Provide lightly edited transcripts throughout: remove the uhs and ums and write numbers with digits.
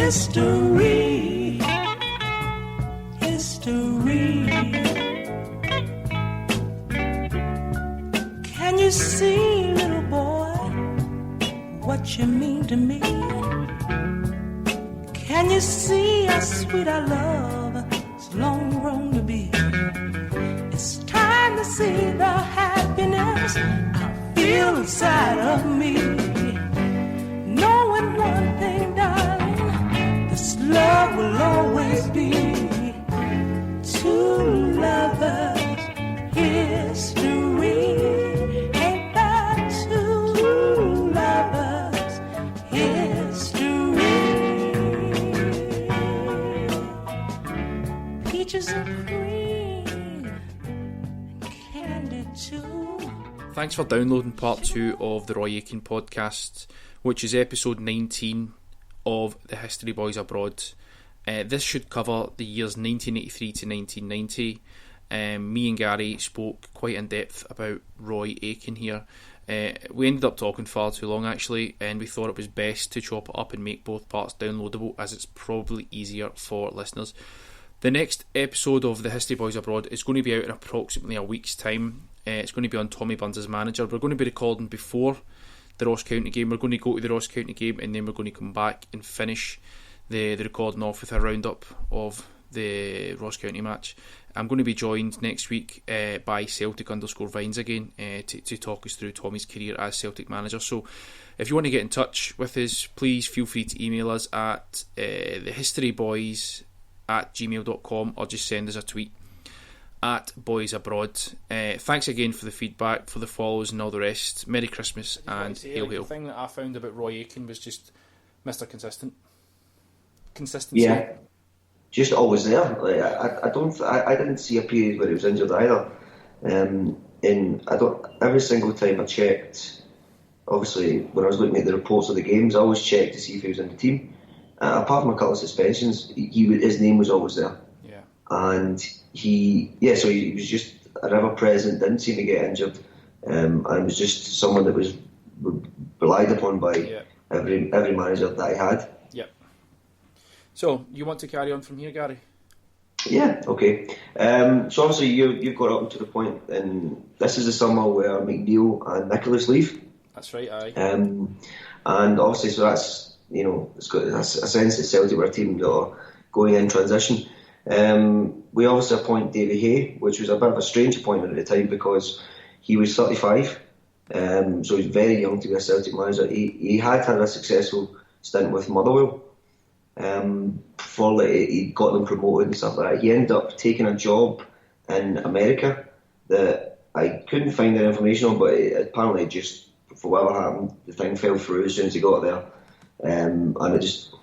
History, history. Can you see, little boy, what you mean to me? Can you see how sweet our love has long grown to be? It's time to see the happiness I feel inside of me. Knowing one thing, darling, this love will always be two lovers, history. Ain't that two lovers, history? Peaches and cream, and candy too. Thanks for downloading part 2 of the Roy Aitken podcast, which is episode 19 of the History Bhoys Abroad. This should cover the years 1983 to 1990. Me and Gary spoke quite in depth about Roy Aitken here. We ended up talking far too long actually, and we thought it was best to chop it up and make both parts downloadable, as it's probably easier for listeners. The next episode of the History Bhoys Abroad is going to be out in approximately a week's time. It's going to be on Tommy Burns' manager. We're going to be recording before the Ross County game. We're going to go to the Ross County game, and then we're going to come back and finish the recording off with a roundup of the Ross County match. I'm going to be joined next week by Celtic_Vines again to talk us through Tommy's career as Celtic manager. So if you want to get in touch with us, please feel free to email us at thehistoryboys@gmail.com, or just send us a tweet at Boys Abroad. Thanks again for the feedback, for the follows and all the rest. Merry Christmas and hail hail. The thing that I found about Roy Aitken was just Mr. Consistency. Yeah, just always there. Like, I didn't see a period where he was injured either. And every single time I checked, obviously when I was looking at the reports of the games, I always checked to see if he was in the team. Apart from a couple of suspensions, his name was always there. Yeah. And so he was just an ever present, didn't seem to get injured, and was just someone that was relied upon by every manager that he had. Yep. So you want to carry on from here, Gary? Yeah, okay. So obviously you've got up to the point, and this is the summer where McNeil and Nicholas leave. That's right, aye. And obviously, so that's, it's got a sense that Celtic were a team that are going in transition. We obviously appoint Davy Hay, which was a bit of a strange appointment at the time because he was 35, so he was very young to be a Celtic manager. He had a successful stint with Motherwell. Before he got them promoted and stuff like that. He ended up taking a job in America that I couldn't find any information on, but apparently just, for whatever happened, the thing fell through as soon as he got there. And it just,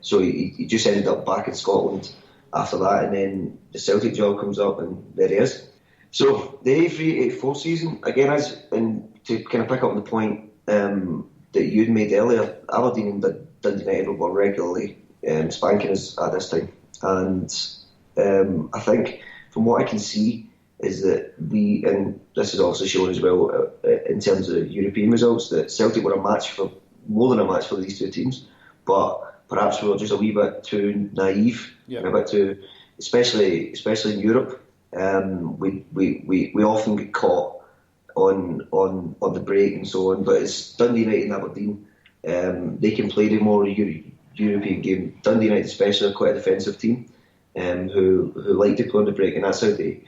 so he just ended up back in Scotland after that, and then the Celtic job comes up and there he is. So the 83-84 season, again, to kind of pick up on the point that you'd made earlier, Aberdeen and Dundee United were regularly spanking us at this time, and I think from what I can see is that and this is also shown as well in terms of European results, that Celtic were more than a match for these two teams, but perhaps we were just a wee bit too naive, and a bit too, especially in Europe. We often get caught on the break and so on, but it's Dundee United and Aberdeen. They can play the more European game. Dundee United especially are quite a defensive team, who like to play on the break, and that's how they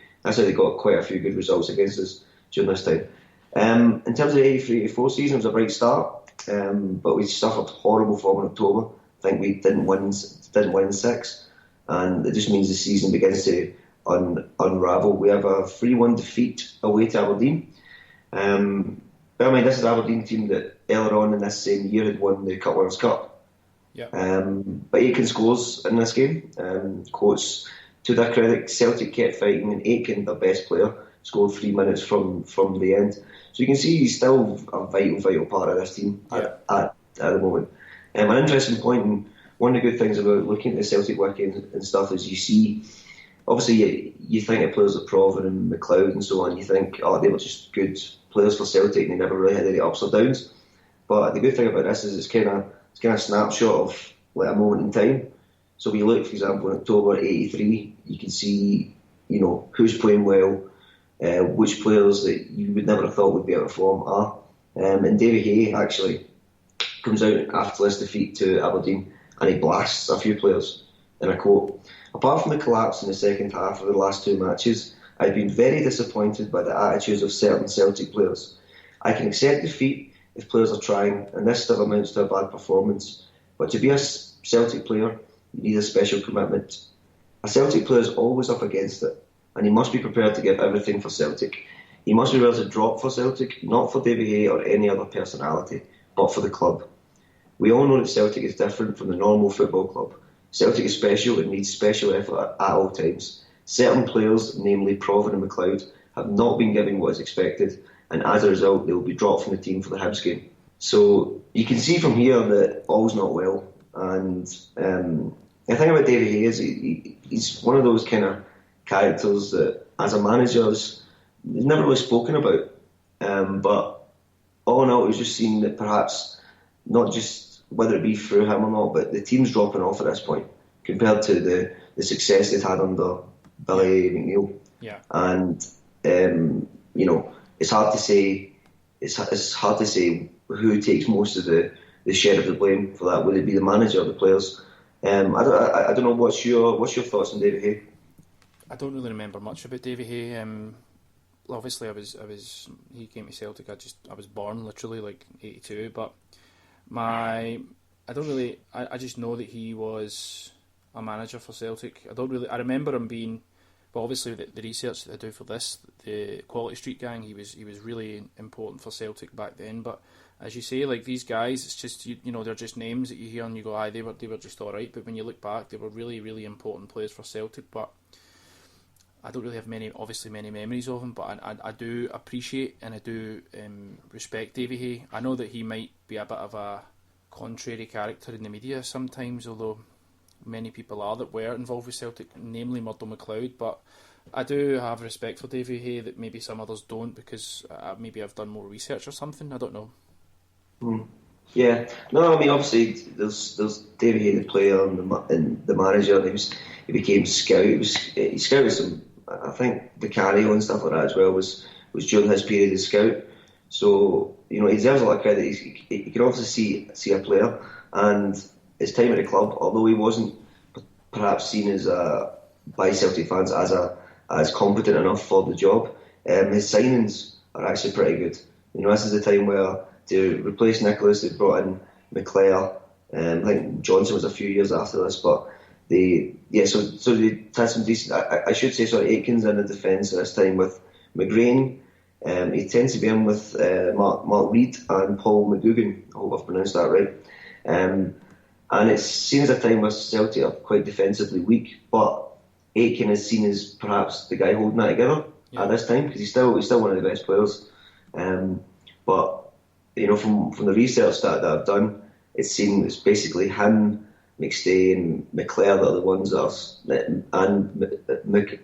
got quite a few good results against us during this time. In terms of the 83-84 season, it was a bright start, but we suffered horrible form in October. I think we didn't win 6, and it just means the season begins to unravel. We have a 3-1 defeat away to Aberdeen. Bear in mind, this is an Aberdeen team that earlier on in this same year had won the Cup Winners' Cup. But Aitken scores in this game. Quotes, to their credit, Celtic kept fighting, and Aitken, their best player, scored 3 minutes from the end. So you can see he's still a vital part of this team at the moment. An interesting point, and one of the good things about looking at the Celtic weekend and stuff is you see, obviously you think of players like Provan and McLeod and so on, you think, oh, they were just good players for Celtic and they never really had any ups or downs. But the good thing about this is it's kind of a snapshot like a moment in time. So we look, for example, in October '83, you can see, who's playing well, which players that you would never have thought would be out of form are. And Davy Hay actually comes out after this defeat to Aberdeen and he blasts a few players. And I quote, "Apart from the collapse in the second half of the last two matches, I've been very disappointed by the attitudes of certain Celtic players. I can accept defeat if players are trying, and this still amounts to a bad performance. But to be a Celtic player, you need a special commitment. A Celtic player is always up against it, and he must be prepared to give everything for Celtic. He must be willing to drop for Celtic, not for Davy Hay or any other personality, but for the club. We all know that Celtic is different from the normal football club. Celtic is special and needs special effort at all times. Certain players, namely Provan and McLeod, have not been given what is expected, and as a result, they will be dropped from the team for the Hibs game." So you can see from here that all's not well. And the thing about Davy Hay is he's one of those kind of characters that, as a manager, is never really spoken about. But all in all, it was just seen that perhaps not just whether it be through him or not, but the team's dropping off at this point compared to the success they'd had under Billy McNeil. Yeah. And it's hard to say. It's hard to say who takes most of the share of the blame for that. Would it be the manager or the players? I don't know. What's your thoughts on Davy Hay? I don't really remember much about Davy Hay. Obviously, he came to Celtic. I was born literally like '82, but I just know that he was a manager for Celtic. I remember him being, well, obviously the research that I do for this, the Quality Street Gang, he was really important for Celtic back then. But as you say, like these guys, it's just they're just names that you hear and you go, aye, they were just all right. But when you look back, they were really, really important players for Celtic. But I don't really have many memories of him. But I do appreciate and I do respect Davy Hay. I know that he might be a bit of a contrary character in the media sometimes, although many people are that were involved with Celtic, namely Murdo McLeod. But I do have respect for Davy Hay that maybe some others don't, because maybe I've done more research or something. I don't know. Yeah, no, I mean obviously there's Davy Hay the player and the manager. And he became scout. He scouted some. I think the Cario and stuff like that as well was during his period as scout. So he deserves a lot of credit. He can obviously see a player, and his time at the club, although he wasn't perhaps seen as by Celtic fans as competent enough for the job, his signings are actually pretty good. This is the time where to replace Nicholas, they brought in McClare. I think Johnson was a few years after this, but so they had some decent. I should say, Aitken's in the defence at this time with McGrain. He tends to be in with Mark Reed and Paul McGugan. I hope I've pronounced that right. And it's seen as a time where Celtic are quite defensively weak, but Aitken is seen as perhaps the guy holding that together at this time, because he's still one of the best players. But from the research that I've done, it's seen as basically him, McStay and McClare that are the ones and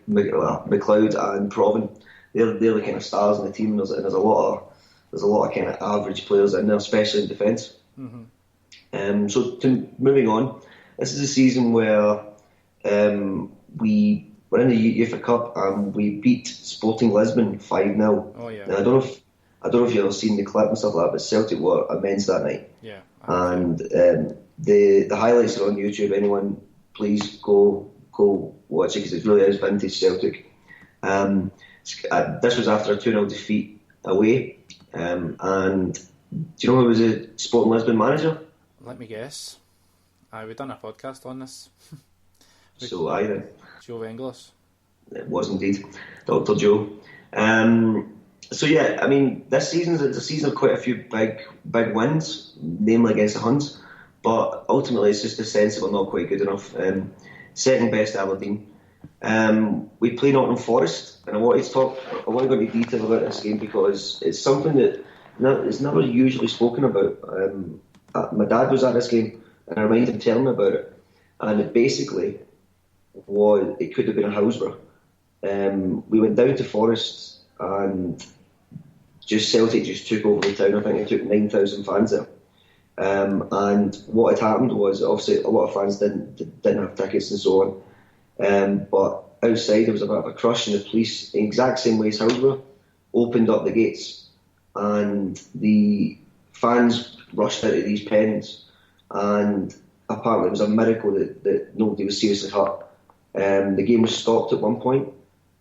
McLeod and Provan. They're the kind of stars in the team. There's a lot of kind of average players in there, especially in defence. Mm-hmm. So moving on, this is a season where we were in the UEFA Cup and we beat Sporting Lisbon 5-0. Oh yeah. Now, I don't know if you've ever seen the clip and stuff like that, but Celtic were immense that night. Yeah. And the highlights are on YouTube. Anyone, please go watch it, because it really is vintage Celtic. This was after a 2-0 defeat away. And do you know who was the Sporting Lisbon manager? Let me guess. We've done a podcast on this. So then. Joe Venglis. It was indeed Dr. Joe. So yeah, I mean, this season's a season of quite a few big wins, namely against the Huns. But ultimately, it's just a sense that we're not quite good enough. Second best Aberdeen. We play Nottingham Forest, and I want to go into detail about this game because it's something that is never usually spoken about. My dad was at this game, and I reminded him telling me about it. And it basically it could have been a Hillsborough. We went down to Forest, and Celtic just took over the town. I think they took 9,000 fans there. And what had happened was, obviously, a lot of fans didn't have tickets and so on. But outside there was a bit of a crush, and the police, in the exact same way as Hillsborough, opened up the gates, and the fans rushed out of these pens, and apparently it was a miracle that nobody was seriously hurt. The game was stopped at one point,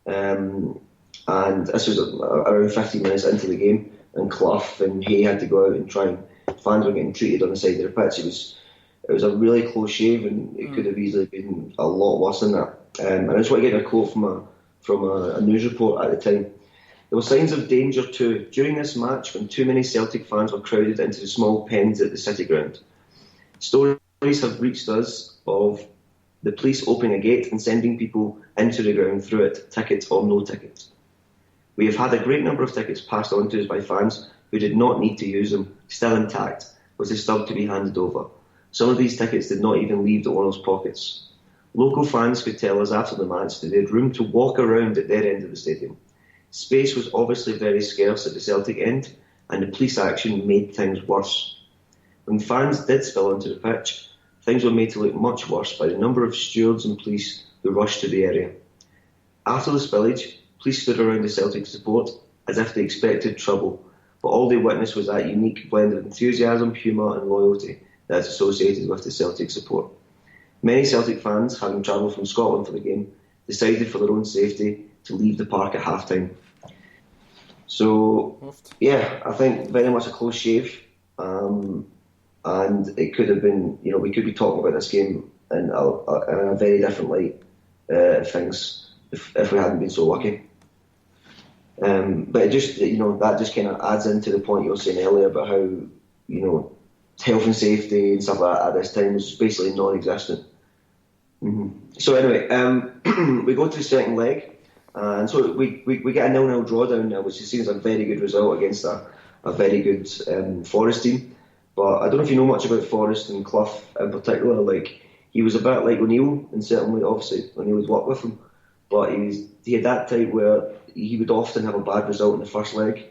and this was around 15 minutes into the game, and Clough and Hay had to go out and try, and fans were getting treated on the side of the pitch. It was a really close shave, and it could have easily been a lot worse than that. And I just want to get a quote from a news report at the time. There were signs of danger too during this match when too many Celtic fans were crowded into the small pens at the City Ground. Stories have reached us of the police opening a gate and sending people into the ground through it, tickets or no tickets. We have had a great number of tickets passed on to us by fans who did not need to use them, still intact, with the stub to be handed over. Some of these tickets did not even leave the owners' pockets. Local fans could tell us after the match that they had room to walk around at their end of the stadium. Space was obviously very scarce at the Celtic end, and the police action made things worse. When fans did spill onto the pitch, things were made to look much worse by the number of stewards and police who rushed to the area. After the spillage, police stood around the Celtic support as if they expected trouble, but all they witnessed was that unique blend of enthusiasm, humour and loyalty that is associated with the Celtic support. Many Celtic fans, having travelled from Scotland for the game, decided for their own safety to leave the park at half-time. So, yeah, I think very much a close shave, and it could have been, we could be talking about this game in a very different light, things, if we hadn't been so lucky. But it just, that just kind of adds into the point you were saying earlier about how, health and safety and stuff like that at this time was basically non-existent. So anyway, we go to the second leg, and so we get a 0-0 draw down now, which seems a very good result against a very good Forest team. But I don't know if you know much about Forest and Clough in particular. Like, he was a bit like O'Neill, and certainly, obviously, O'Neill would work with him. But he had that type where he would often have a bad result in the first leg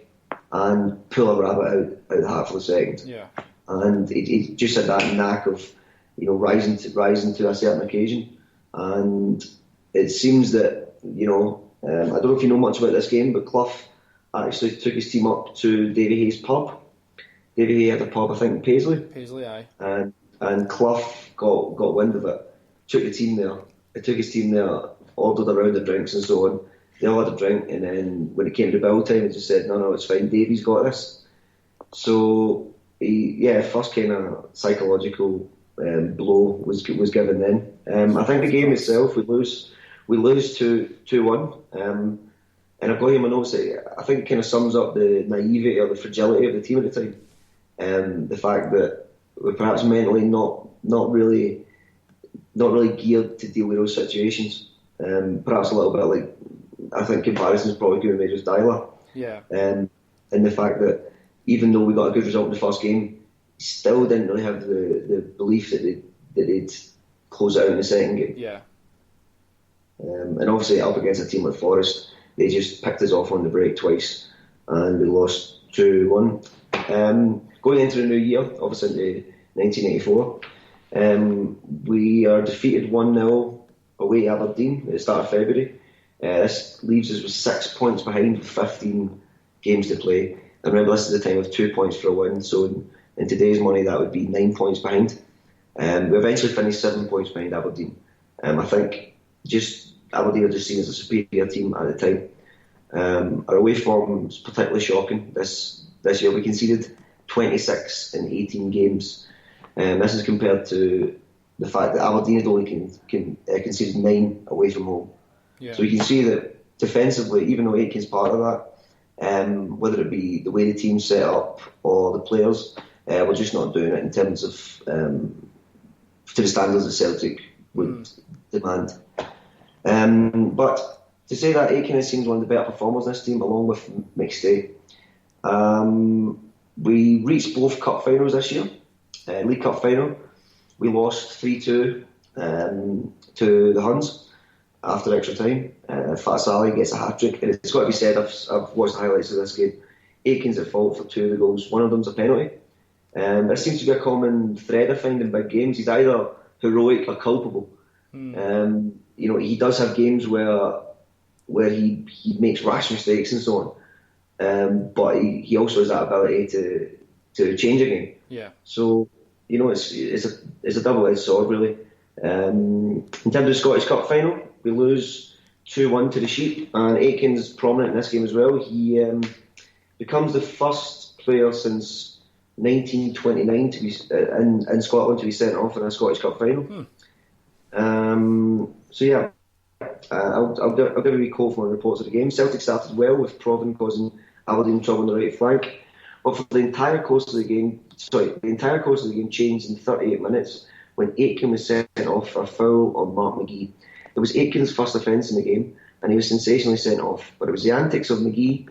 and pull a rabbit out half of the second. Yeah. And he just had that knack of, rising to a certain occasion. And it seems that, I don't know if you know much about this game, but Clough actually took his team up to Davy Hay's pub. Davy Hay had a pub, I think, in Paisley. Paisley, aye. And Clough got wind of it, took the team there. He took his team there, ordered a round of drinks and so on. They all had a drink, and then when it came to bill time, he just said, no, it's fine, Davy's got this. So, first kind of psychological blow was given then. I think the game itself, we lose 2-1. And I've got here in my notes that I think it kind of sums up the naivety or the fragility of the team at the time. The fact that we're perhaps mentally not really geared to deal with those situations. Perhaps a little bit like, I think comparisons probably could be made with Dyla. Yeah. And the fact that even though we got a good result in the first game, still didn't really have the belief that they'd close it out in the second game. Yeah. And obviously up against a team like Forest, they just picked us off on the break twice, and we lost 2-1. Going into the new year, obviously into 1984, we are defeated 1-0 away at Aberdeen at the start of February. This leaves us with 6 points behind with 15 games to play. And remember, this is the time of 2 points for a win, so in today's money that would be 9 points behind. We eventually finished 7 points behind Aberdeen. I think Aberdeen are just seen as a superior team at the time. Our away form was particularly shocking this year. We conceded 26 in 18 games. This is compared to the fact that Aberdeen had only conceded 9 away from home. Yeah. So you can see that defensively, even though Aitken's part of that, whether it be the way the team's set up or the players, we're just not doing it in terms of to the standards that Celtic would demand. But to say that, Aitken seems one of the better performers in this team, along with McStay. We reached both cup finals this year. League Cup final, we lost 3-2 to the Huns after extra time. Fatsali gets a hat-trick, and it's got to be said, I've watched the highlights of this game. Aitken's at fault for 2 of the goals. One of them's a penalty, There seems to be a common thread I find in big games. He's either heroic or culpable. He does have games where he makes rash mistakes and so on. But he also has that ability to change a game. Yeah. So it's a double-edged sword really. In terms of the Scottish Cup final, we lose 2-1 to the Sheep, and Aitken's prominent in this game as well. He becomes the first player since 1929 to be in Scotland to be sent off in a Scottish Cup final. I'll give a wee quote from the reports of the game. Celtic started well, with Provan causing Aberdeen trouble on the right flank, but for the entire course of the game changed in 38 minutes when Aitken was sent off for a foul on Mark McGee. It was Aitken's first offence in the game, and he was sensationally sent off. But it was the antics of McGee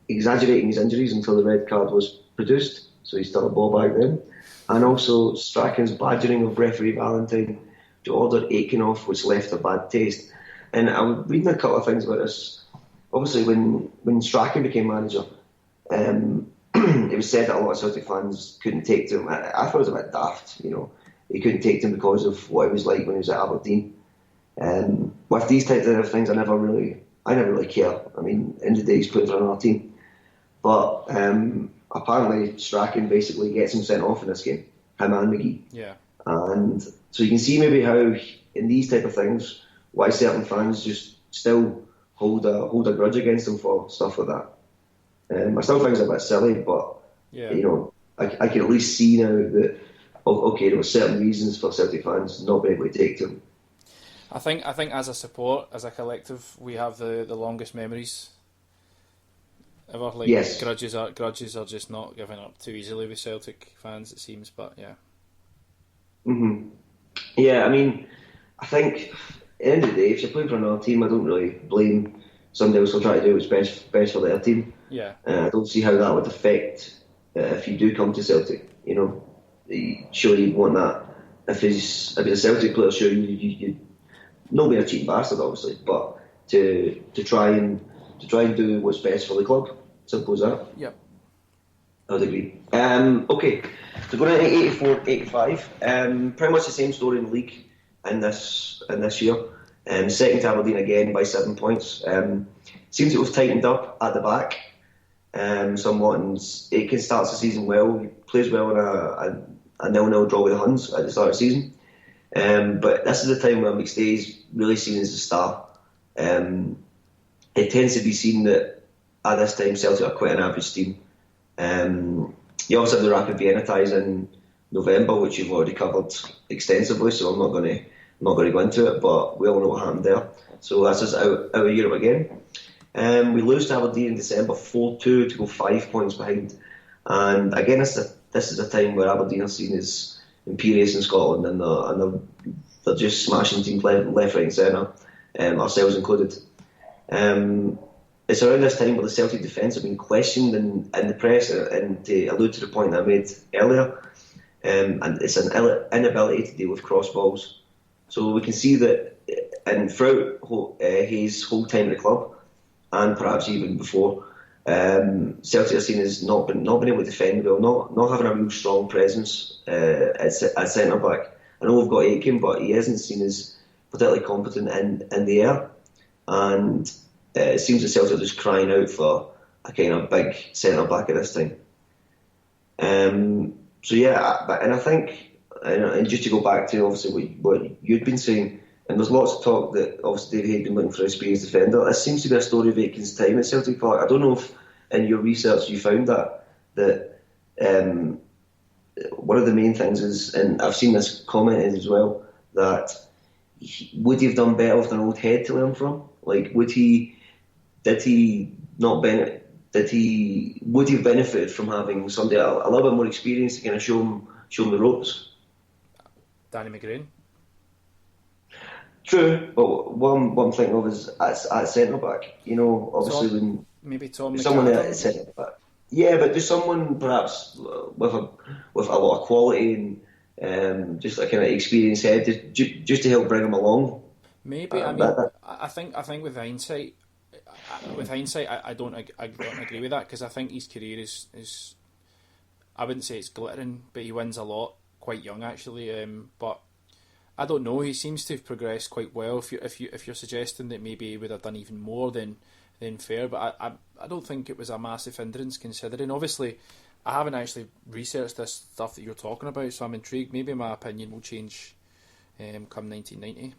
exaggerating his injuries until the red card was produced, so he's still a ball bag then, and also Strachan's badgering of referee Valentine to order Aitken off, which left a bad taste. And I was reading a couple of things about this. Obviously, when Strachan became manager, it was said that a lot of Celtic fans couldn't take to him. I thought it was a bit daft, They couldn't take to him because of what he was like when he was at Aberdeen. With these types of things, I never really care. I mean, in the day he's playing for another team. But apparently Strachan basically gets him sent off in this game, him and McGee. Yeah. And so you can see maybe how in these type of things, why certain fans just still hold a grudge against him for stuff like that. I still think it's a bit silly, but I can at least see now that there were certain reasons for Celtic fans not being able to take to him. I think as a support, as a collective, we have the longest memories ever. Yes. Grudges are just not given up too easily with Celtic fans, it seems. But yeah. Yeah, I mean, I think at the end of the day, if you're playing for another team, I don't really blame somebody else for trying to do what's best for their team. Yeah. I don't see how that would affect if you do come to Celtic. Sure you'd want that. If he's a Celtic player, sure you'd not be a cheap bastard, obviously, but to try and do what's best for the club. Simple as that. Yep. I would agree. Okay, so going into 84-85, pretty much the same story in the league in this year. Second to Aberdeen again by 7 points. Seems to have tightened up at the back somewhat, and Aitken starts the season well. He plays well in a 0-0 draw with the Huns at the start of the season. But this is the time where McStay's really seen as a star. It tends to be seen that at this time Celtic are quite an average team. You also have the Rapid Vienna ties in November, which you've already covered extensively, so I'm not going to go into it, but we all know what happened there. So that's us out of Europe again. We lose to Aberdeen in December 4-2 to go 5 points behind. And again, this is a time where Aberdeen are seen as imperious in Scotland, and they're just smashing teams left, right and centre, ourselves included. It's around this time where the Celtic defence have been questioned in the press, and to allude to the point that I made earlier, and it's an inability to deal with cross balls. So we can see that, and throughout his whole time at the club, and perhaps even before, Celtic are seen as not being able to defend well, not having a real strong presence at centre back. I know we've got Aitken, but he isn't seen as particularly competent in the air, and it seems that Celtic are just crying out for a kind of big centre back at this time. And I think, and just to go back to obviously what you'd been saying, and there's lots of talk that obviously David had been looking for an experienced defender. This seems to be a story of Aitken's time at Celtic Park. I don't know if in your research you found that one of the main things is, and I've seen this commented as well, that would he have done better with an old head to learn from? Like, would he have benefited from having somebody a little bit more experienced to kind of show him the ropes? Danny McGrain. True, but what I'm thinking of is at centre back. Obviously maybe Tom someone McAdam. at centre back. Yeah, but just someone perhaps with a lot of quality and just a kind of experienced head, just to help bring him along. Maybe. I think with hindsight, I don't agree with that, because I think his career I wouldn't say it's glittering, but he wins a lot, quite young actually. But I don't know. He seems to have progressed quite well. If you're suggesting that maybe he would have done even more, then fair. But I don't think it was a massive hindrance considering. Obviously, I haven't actually researched this stuff that you're talking about, so I'm intrigued. Maybe my opinion will change come 1990.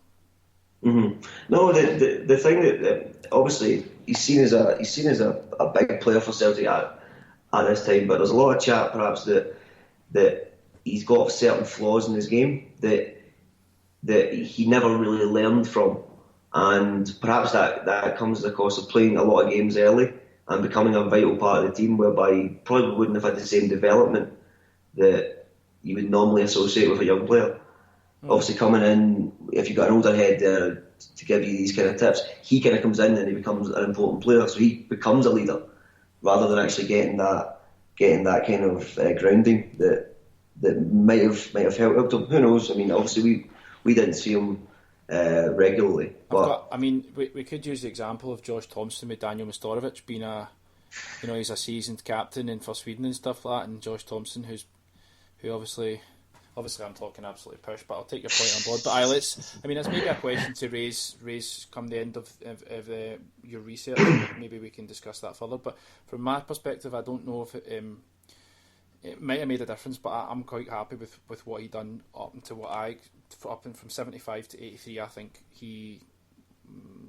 Mm-hmm. No, the thing that obviously he's seen as a big player for Celtic at this time, but there's a lot of chat perhaps that he's got certain flaws in his game that he never really learned from, and perhaps that comes at the cost of playing a lot of games early and becoming a vital part of the team, whereby he probably wouldn't have had the same development that you would normally associate with a young player. Obviously, coming in, if you've got an older head there to give you these kind of tips, he kind of comes in and he becomes an important player, so he becomes a leader rather than actually getting that kind of grounding that might have helped him. Who knows? I mean, obviously we didn't see him regularly. But we could use the example of Josh Thompson with Daniel Mastorovic being he's a seasoned captain for Sweden and stuff like that, and Josh Thompson who obviously I'm talking absolutely push, but I'll take your point on board. But it's maybe a question to raise come the end of your research. Maybe we can discuss that further. But from my perspective, I don't know if it might have made a difference, but I'm quite happy with what he done up until from 75 to 83. I think he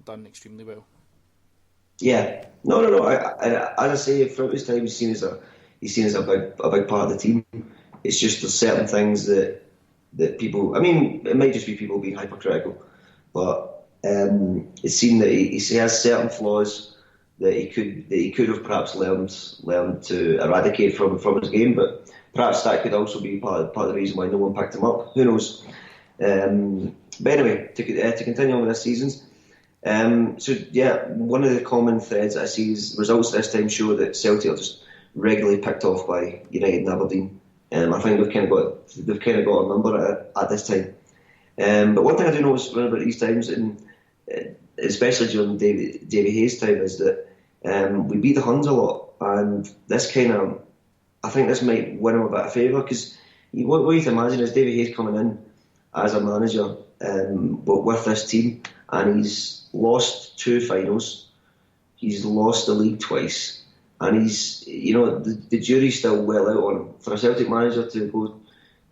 done extremely well. Yeah, no. As I say, throughout his time, he's seen as a big part of the team. It's just there's certain things that people. I mean, it might just be people being hypercritical, but it's seen that he has certain flaws that he could have perhaps learned to eradicate from his game. But perhaps that could also be part of the reason why no one picked him up. Who knows? But anyway, to continue on with this season's. One of the common threads that I see is results this time show that Celtic are just regularly picked off by United and Aberdeen. I think they've kind of got a number at this time. But one thing I do notice around about these times, and especially during Davy Hayes' time, is that we beat the Huns a lot, and I think this might win him a bit of favour, because what you can imagine is Davy Hayes coming in as a manager with this team, and he's lost 2 finals, he's lost the league twice. And he's, the jury's still well out on him. For a Celtic manager to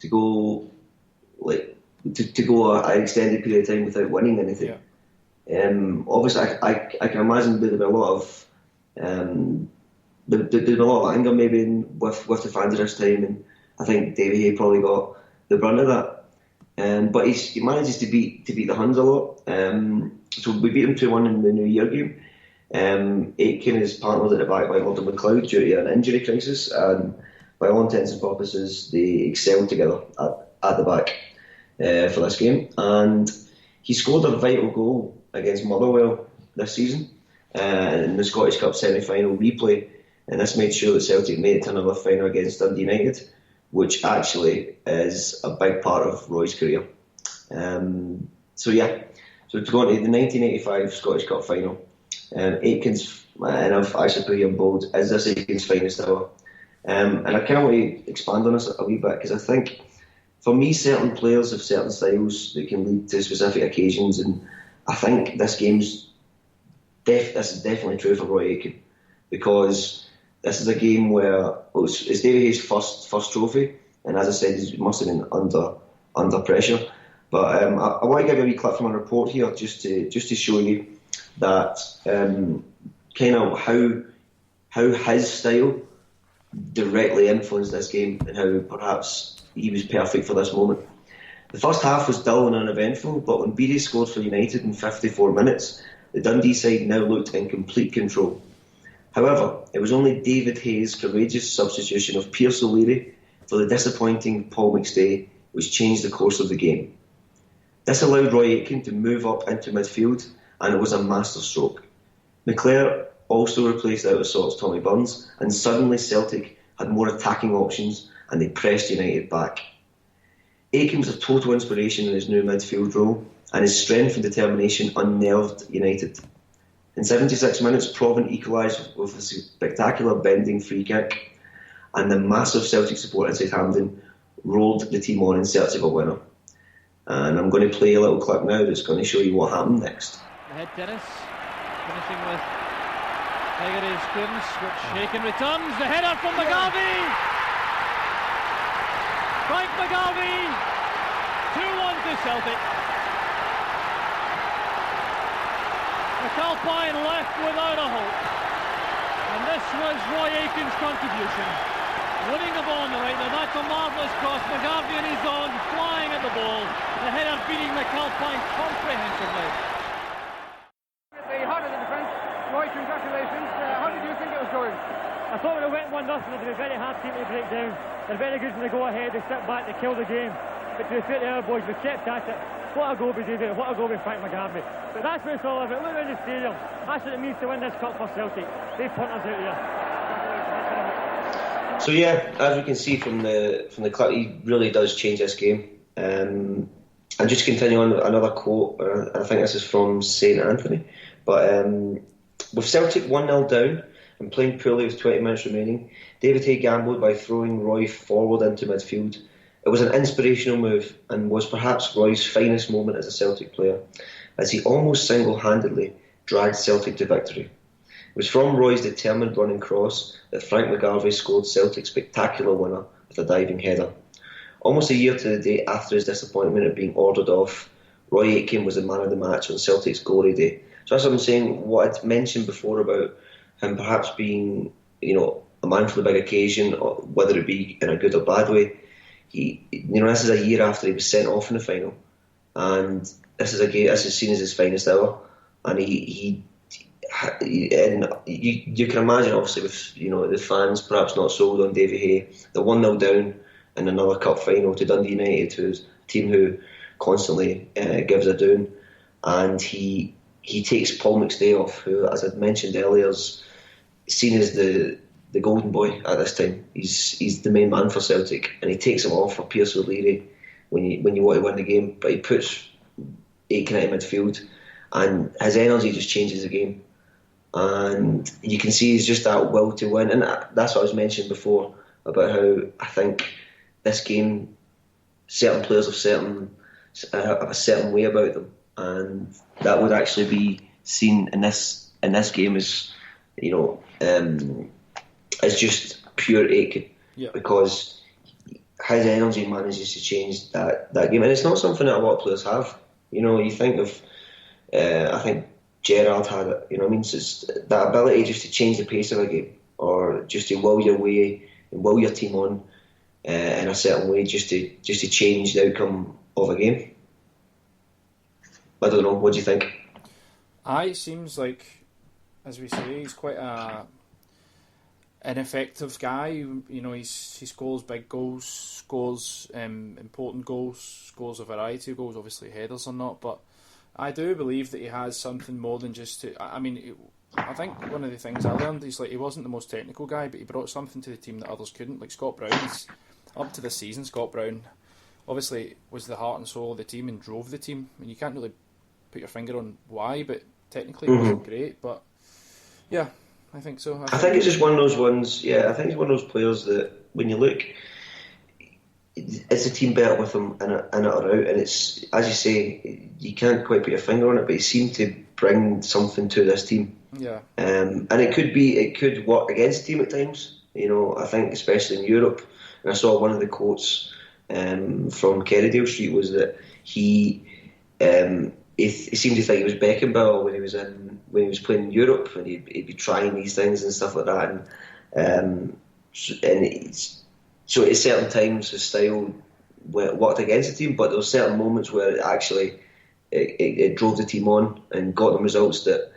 go an extended period of time without winning anything. Yeah. Obviously, I can imagine there'd be a lot of there'd be a lot of anger maybe with the fans at this time, and I think Davy Hay probably got the brunt of that. But he manages to beat the Huns a lot. So we beat them 2-1 in the New Year game. Aitken is partnered at the back by Gordon McLeod due to an injury crisis, and by all intents and purposes they excelled together at the back for this game, and he scored a vital goal against Motherwell this season in the Scottish Cup semi-final replay, and this made sure that Celtic made it to another final against Dundee United, which actually is a big part of Roy's career. So to go on to the 1985 Scottish Cup final, Aitken's, and I've actually put here in bold, is this Aitken's finest hour? And I kind of want to expand on this a wee bit, because I think for me certain players have certain styles that can lead to specific occasions, and I think this is definitely true for Roy Aitken, because this is a game where it's Davy Hayes' first trophy, and as I said, he must have been under pressure. But I want to give you a wee clip from a report here just to show you that kind of how his style directly influenced this game, and how perhaps he was perfect for this moment. The first half was dull and uneventful, but when Beattie scored for United in 54 minutes, the Dundee side now looked in complete control. However, it was only David Hayes' courageous substitution of Pierce O'Leary for the disappointing Paul McStay which changed the course of the game. This allowed Roy Aitken to move up into midfield, and it was a masterstroke. McClare also replaced out of sorts Tommy Burns, and suddenly Celtic had more attacking options and they pressed United back. Aitken was a total inspiration in his new midfield role, and his strength and determination unnerved United. In 76 minutes, Provan equalised with a spectacular bending free kick, and the massive Celtic support in Southampton rolled the team on in search of a winner. And I'm going to play a little clip now that's going to show you what happened next. The head tennis, finishing with Hegarty's clearance, which Aitken returns. The header from McGarvey! Frank McGarvey! 2-1 to Celtic. McAlpine left without a hope. And this was Roy Aitken's contribution. Winning the ball on the right, now that's a marvellous cross. McGarvey in his zone, flying at the ball. The header beating McAlpine comprehensively. The heart of the defence. Roy, congratulations. How did you think it was going? I thought when it went 1-0, it was a very hard team to break down. They're very good when they go ahead, they sit back, they kill the game. But to the fair to our boys, we kept at it. What a goal we did, what a goal with Frank McGarvey. But that's what it's all about. Look around the stadium. That's what it means to win this cup for Celtic. They punt us out here. So yeah, as we can see from the clip, he really does change this game. And just to continue on, another quote, I think this is from St Anthony. But with Celtic 1-0 down and playing poorly with 20 minutes remaining, David Hay gambled by throwing Roy forward into midfield. It was an inspirational move and was perhaps Roy's finest moment as a Celtic player, as he almost single-handedly dragged Celtic to victory. It was from Roy's determined running cross that Frank McGarvey scored Celtic's spectacular winner with a diving header. Almost a year to the day after his disappointment of being ordered off, Roy Aitken was the man of the match on Celtic's glory day. So as I'm saying, what I'd mentioned before about him perhaps being, a man for the big occasion, or whether it be in a good or bad way, this is a year after he was sent off in the final, and this is seen as his finest hour, and you can imagine, obviously, with the fans perhaps not sold on Davy Hay, the 1-0 down in another cup final to Dundee United, who's a team who constantly gives a down, and he takes Paul McStay off, who, as I'd mentioned earlier, is seen as the golden boy at this time. He's the main man for Celtic, and he takes him off for Pierce O'Leary when you want to win the game, but he puts Aitken out of midfield, and his energy just changes the game. And you can see he's just that will to win, and that's what I was mentioning before about how I think this game, certain players have a certain way about them, and that would actually be seen in this game as as just pure Aitken, because his energy manages to change that game, and it's not something that a lot of players have. You think of, I think Gerrard had it. So it's that ability just to change the pace of a game, or just to will your way and will your team on in a certain way, just to change the outcome of a game. I don't know. What do you think? It seems like, as we say, he's quite an effective guy. He scores big goals, scores important goals, scores a variety of goals. Obviously, headers or not, but I do believe that he has something more than just to. I think one of the things I learned is he wasn't the most technical guy, but he brought something to the team that others couldn't. Like Scott Brown, up to this season, Scott Brown obviously was the heart and soul of the team and drove the team. You can't really put your finger on why, but technically it wasn't great. But yeah, I think so. I think it's just one of those ones. Yeah, I think it's one of those players that when you look, is the team better with him in it or out? And it's, as you say, you can't quite put your finger on it, but he seemed to bring something to this team. Yeah. And it could work against the team at times. I think especially in Europe. And I saw one of the quotes from Kerrydale Street was that he seemed to think he was Beckenbauer when he was playing in Europe, and he'd be trying these things and stuff like that. So at certain times his style worked against the team, but there were certain moments where it actually it drove the team on and got them results that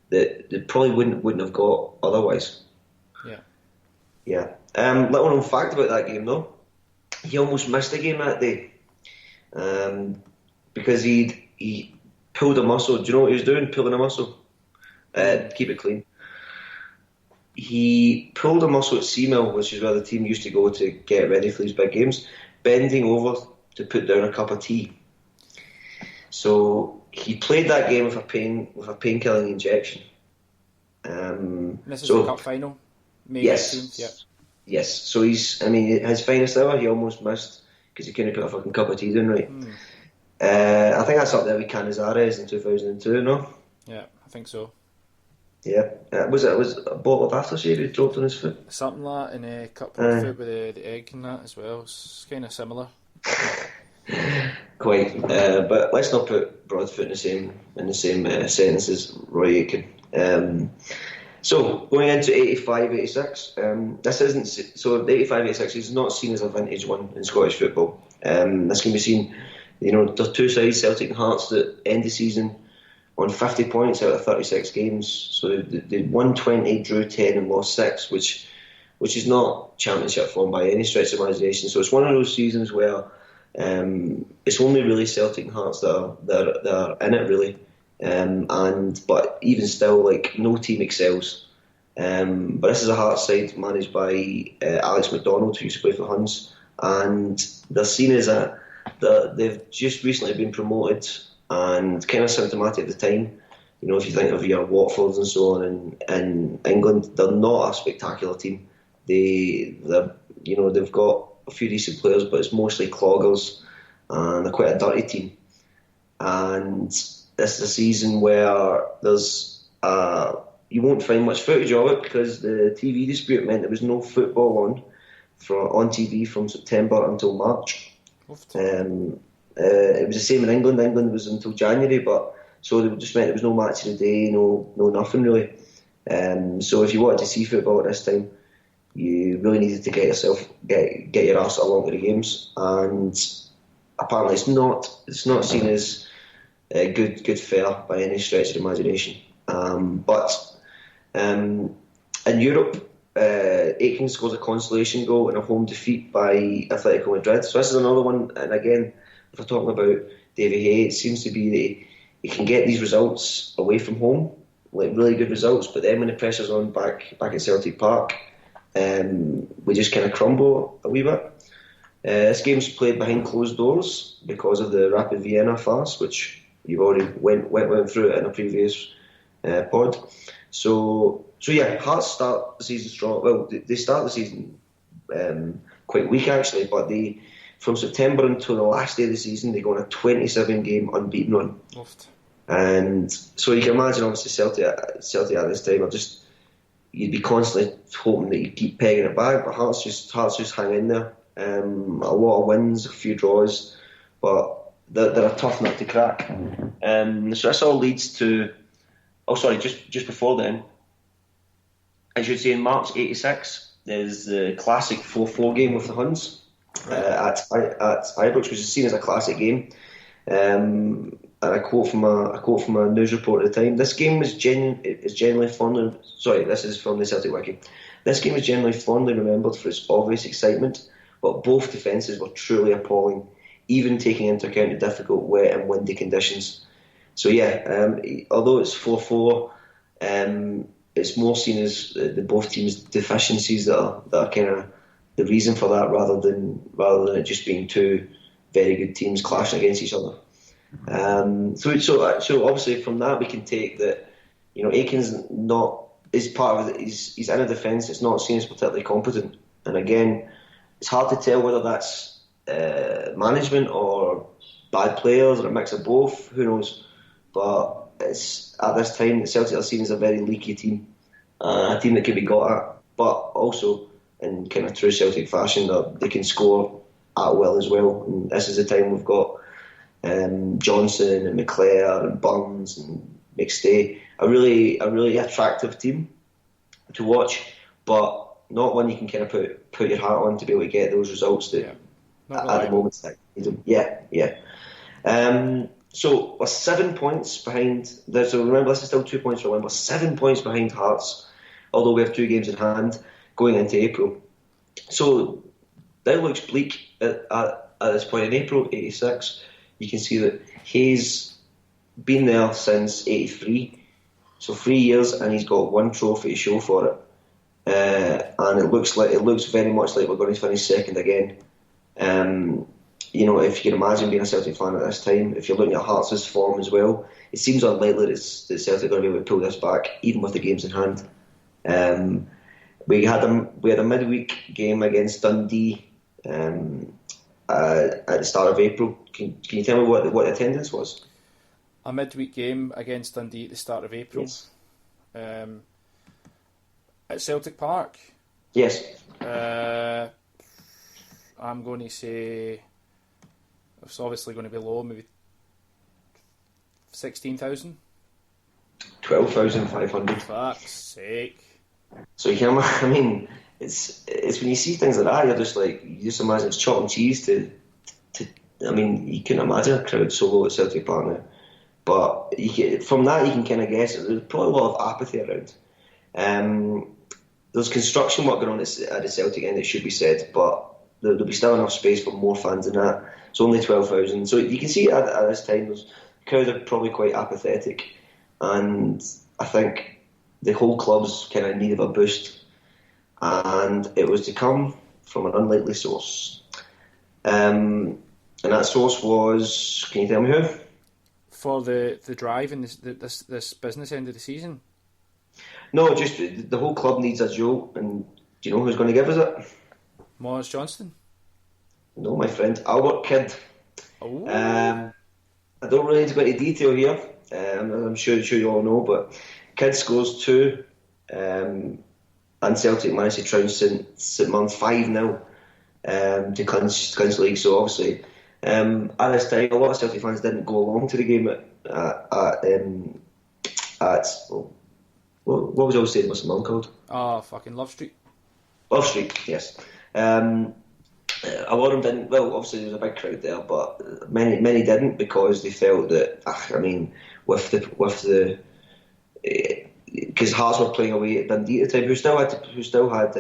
they probably wouldn't have got otherwise. Yeah. Little known fact about that game though, he almost missed the game that day because he pulled a muscle. Do you know what he was doing? Pulling a muscle. Keep it clean. He pulled a muscle at Seamill, which is where the team used to go to get ready for these big games, bending over to put down a cup of tea. So he played that game with a painkilling injection. This is the cup final, May 18th. Yeah. Yes, so his finest hour he almost missed because he couldn't put a fucking cup of tea down right. I think that's up there with Canizares in 2002, no? Yeah, I think so. Yeah, was it a bottle of aftershave he dropped on his foot? Something like that, and a cut broad foot with the egg and that as well. It's kind of similar. Quite, but let's not put Broadfoot in the same sentence as Roy Aitken. So going into 85-86, this isn't so. The 85-86 is not seen as a vintage one in Scottish football. This can be seen, there's two sides, Celtic and Hearts, that end the season on 50 points out of 36 games. So they won 20, drew 10, and lost 6, which is not championship form by any stretch of imagination. So it's one of those seasons where it's only really Celtic and Hearts that are in it really, but even still, like, no team excels. But this is a Hearts side managed by Alex McDonald, who used to play for Huns, and they're seen as they've just recently been promoted, and kind of symptomatic at the time. If you think of your Watfords and so on in England, they're not a spectacular team. They've got a few decent players, but it's mostly cloggers, and they're quite a dirty team. And this is a season where there's you won't find much footage of it because the TV dispute meant there was no football on TV from September until March. It was the same in England. England was until January, but so it just meant there was no match of the day, no nothing really. So if you wanted to see football at this time, you really needed to get your arse along to the games, and apparently it's not seen as good fare by any stretch of the imagination. But in Europe, Aitken scores a consolation goal in a home defeat by Atletico Madrid. So this is another one, and again, if we're talking about Davy Hay, it seems to be that he can get these results away from home, like really good results, but then when the pressure's on back at Celtic Park, we just kind of crumble a wee bit. This game's played behind closed doors because of the Rapid Vienna farce, which you've already went through it in a previous pod. So yeah, Hearts start the season strong. Well, they start the season quite weak actually, but from September until the last day of the season, they go on a 27-game unbeaten run. And so you can imagine, obviously, Celtic at this time you'd be constantly hoping that you keep pegging it back, but Hearts just hang in there. A lot of wins, a few draws, but they're a tough nut to crack. So this all leads to. Oh, sorry, just before then, I should say in March '86, there's the classic 4-4 game with the Huns at Ibrox, which is seen as a classic game. And a quote from a news report at the time: "This game is generally fondly." Sorry, this is from the Celtic Wiki. "This game is generally fondly remembered for its obvious excitement, but both defences were truly appalling, even taking into account the difficult wet and windy conditions." So yeah, although it's 4-4, it's more seen as the both teams' deficiencies that are kind of the reason for that, rather than it just being two very good teams clashing against each other. So obviously from that we can take that, Aitken's is part of it. He's in a defence. It's not seen as particularly competent, and again, it's hard to tell whether that's management or bad players or a mix of both. Who knows? But it's at this time that Celtic are seen as a very leaky team, a team that can be got at, but also in kind of true Celtic fashion that they can score at will as well. And this is the time we've got Johnson and McClare and Burns and McStay, a really attractive team to watch, but not one you can kind of put your heart on to be able to get those results at the moment. Yeah. So we're 7 points behind. So remember, this is still 2 points for one. We're 7 points behind Hearts, although we have 2 games in hand going into April. So that looks bleak at this point. In April '86, you can see that Hayes been there since '83, so 3 years, and he's got 1 trophy to show for it. And it looks very much like we're going to finish second again. If you can imagine being a Celtic fan at this time, if you're looking at Hearts' form as well, it seems unlikely that Celtic are going to be able to pull this back, even with the games in hand. We had a midweek game against Dundee at the start of April. Can you tell me what the attendance was? A midweek game against Dundee at the start of April. Yes. At Celtic Park. Yes. I'm going to say it's obviously going to be low, maybe 16,000. 12,500. Fuck's sake. So you can, I mean, it's when you see things like that, you're just like, you just imagine it's chalk and cheese to I mean, you couldn't imagine a crowd so low at Celtic Park now. But from that you can kind of guess there's probably a lot of apathy around. There's construction work going on at the Celtic end, it should be said, but there'll be still enough space for more fans than that. It's only 12,000, so you can see at this time the crowd are probably quite apathetic, and I think the whole club's kind of in need of a boost, and it was to come from an unlikely source. And that source was, can you tell me who? For the drive in this business end of the season? No, just the whole club needs a jolt, and do you know who's going to give us it? Morris Johnston? No, my friend, Albert Kidd. Oh. I don't really need to go into detail here. I'm sure you all know, but Kidd scores 2, and Celtic managed to trounce St Mirren 5-0 to clinch the league. So obviously, at this time, a lot of Celtic fans didn't go along to the game at what was I always saying? What's the mum called? Fucking Love Street. Love Street, yes. A lot of them didn't. Well, obviously there was a big crowd there, but many didn't because they felt that. I mean, with the because Hearts were playing away at Dundee at the time, who still had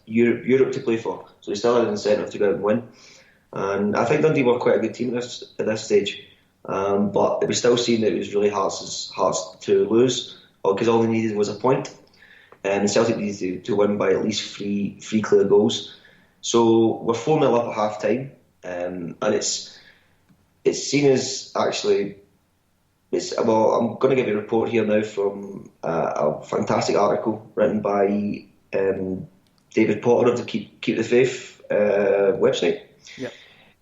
Europe to play for, so they still had an incentive to go out and win. And I think Dundee were quite a good team at this stage. But it was still seen that it was really Hearts to lose, because all they needed was a point, and Celtic needed to win by at least three clear goals. So we're 4-0 up at half time, and it's seen as actually. I'm going to give you a report here now from a fantastic article written by David Potter of the Keep the Faith website. Yep.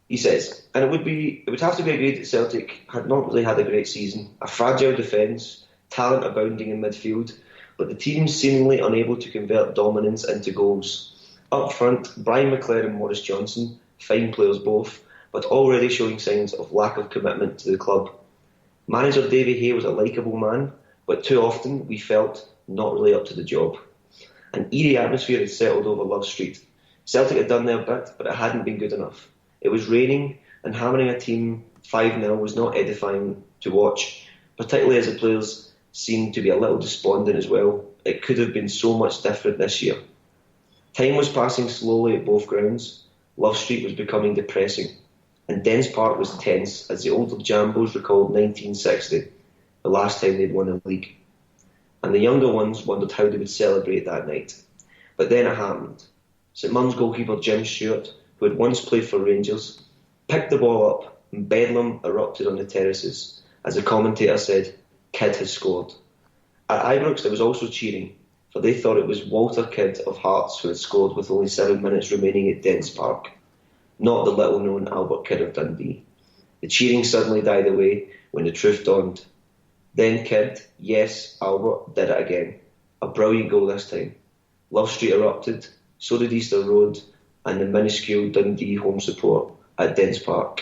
He says, and it would have to be agreed that Celtic had not really had a great season, a fragile defence, talent abounding in midfield, but the team seemingly unable to convert dominance into goals. Up front, Brian McClair and Morris Johnson, fine players both, but already showing signs of lack of commitment to the club. Manager Davy Hay was a likeable man, but too often we felt not really up to the job. An eerie atmosphere had settled over Love Street. Celtic had done their bit, but it hadn't been good enough. It was raining, and hammering a team 5-0 was not edifying to watch, particularly as the players seemed to be a little despondent as well. It could have been so much different this year. Time was passing slowly at both grounds. Love Street was becoming depressing, and Dens Park was tense as the older Jambos recalled 1960, the last time they'd won a league. And the younger ones wondered how they would celebrate that night. But then it happened. St Mirren's goalkeeper Jim Stewart, who had once played for Rangers, picked the ball up and bedlam erupted on the terraces as the commentator said, "Kidd has scored." At Ibrox there was also cheering, for they thought it was Walter Kidd of Hearts who had scored with only 7 minutes remaining at Dens Park, not the little known Albert Kidd of Dundee. The cheering suddenly died away when the truth dawned. Then Kidd, yes, Albert, did it again. A brilliant goal this time. Love Street erupted, so did Easter Road and the minuscule Dundee home support at Dens Park.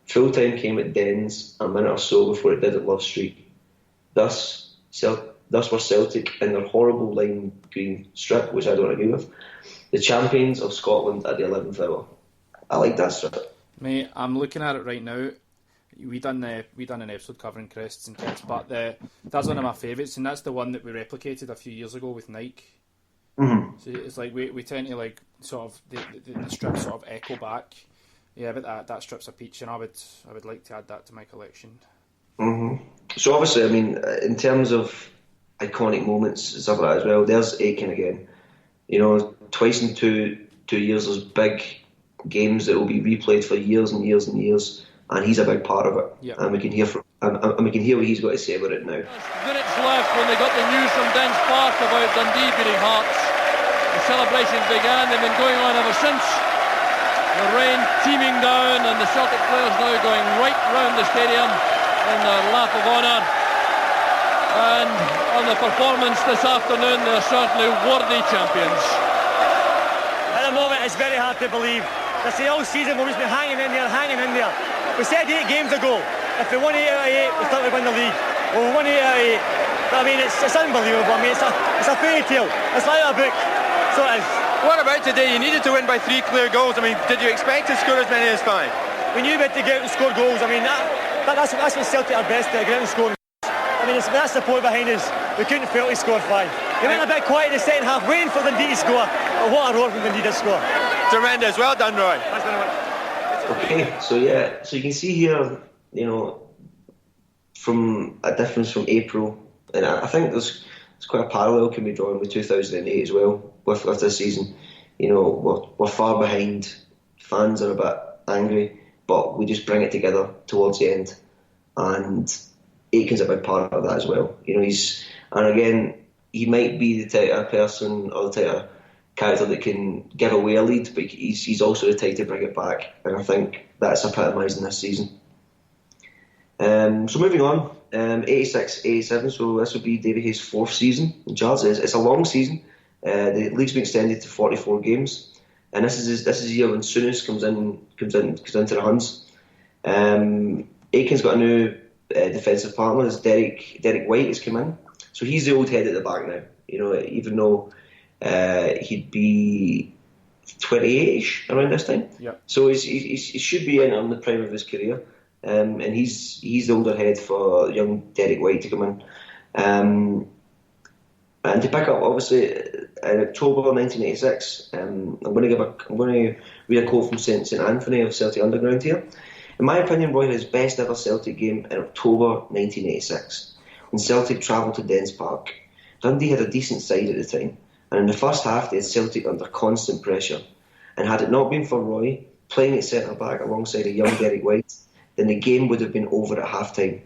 Full time came at Dens a minute or so before it did at Love Street. Thus were Celtic in their horrible lime green strip, which I don't agree with, the champions of Scotland at the 11th hour. I like that strip. Mate, I'm looking at it right now. We done an episode covering crests and kids, but that's one of my favourites, and that's the one that we replicated a few years ago with Nike. Mm-hmm. So it's like we tend to like sort of the strips sort of echo back. Yeah, but that strip's a peach, and I would like to add that to my collection. Mm-hmm. So obviously, I mean, in terms of iconic moments and stuff like that as well, there's Aitken again. You know, twice in two years, there's big games that will be replayed for years and years and years, and he's a big part of it. Yep. And we can hear from and we can hear what he's got to say about it now. Minutes left when they got the news from Dens Park about Dundee beating Hearts. The celebrations began, they've been going on ever since. The rain teeming down and the Celtic players now going right round the stadium in their lap of honour. And on the performance this afternoon, they're certainly worthy champions. At the moment, it's very hard to believe. I say all season we've just been hanging in there. We said 8 games ago, if we won 8 out of 8, we thought we'd win the league. Well, we won 8 out of 8. But I mean, it's unbelievable. I mean, it's a fairy tale. It's like a book. So it is. What about today? You needed to win by 3 clear goals. I mean, did you expect to score as many as 5? We knew we had to get out and score goals. I mean, that's when Celtic are best, to get out and score. I mean, that's the point behind us. We couldn't fail to score 5. We went a bit quiet in the second half, waiting for Dundee to score. But what a roar from Dundee to score. Tremendous. Well done, Roy. Okay, so you can see here, from a difference from April, and I think there's quite a parallel can be drawn with 2008 as well, with this season. We're far behind, fans are a bit angry, but we just bring it together towards the end, and Aitken's a big part of that as well. He might be the type of person or the type of character that can give away a lead, but he's also the type to bring it back, and I think that's epitomised in this season. So moving on, 86-87, so this will be David Hayes' 4th season in charge. It's a long season. The league's been extended to 44 games, and this is the year when Souness comes into the Huns. Aitken's got a new defensive partner, as Derek White has come in, so he's the old head at the back now. Even though he'd be 28ish around this time. Yeah. So he should be in on the prime of his career, and he's the older head for young Derek White to come in. And to pick up, obviously, in October 1986, I'm going to read a quote from St Anthony of Celtic Underground here. In my opinion, Roy had his best ever Celtic game in October 1986, when Celtic travelled to Dens Park. Dundee had a decent side at the time, and in the first half they had Celtic under constant pressure. And had it not been for Roy playing at centre-back alongside a young Derek White, then the game would have been over at half-time.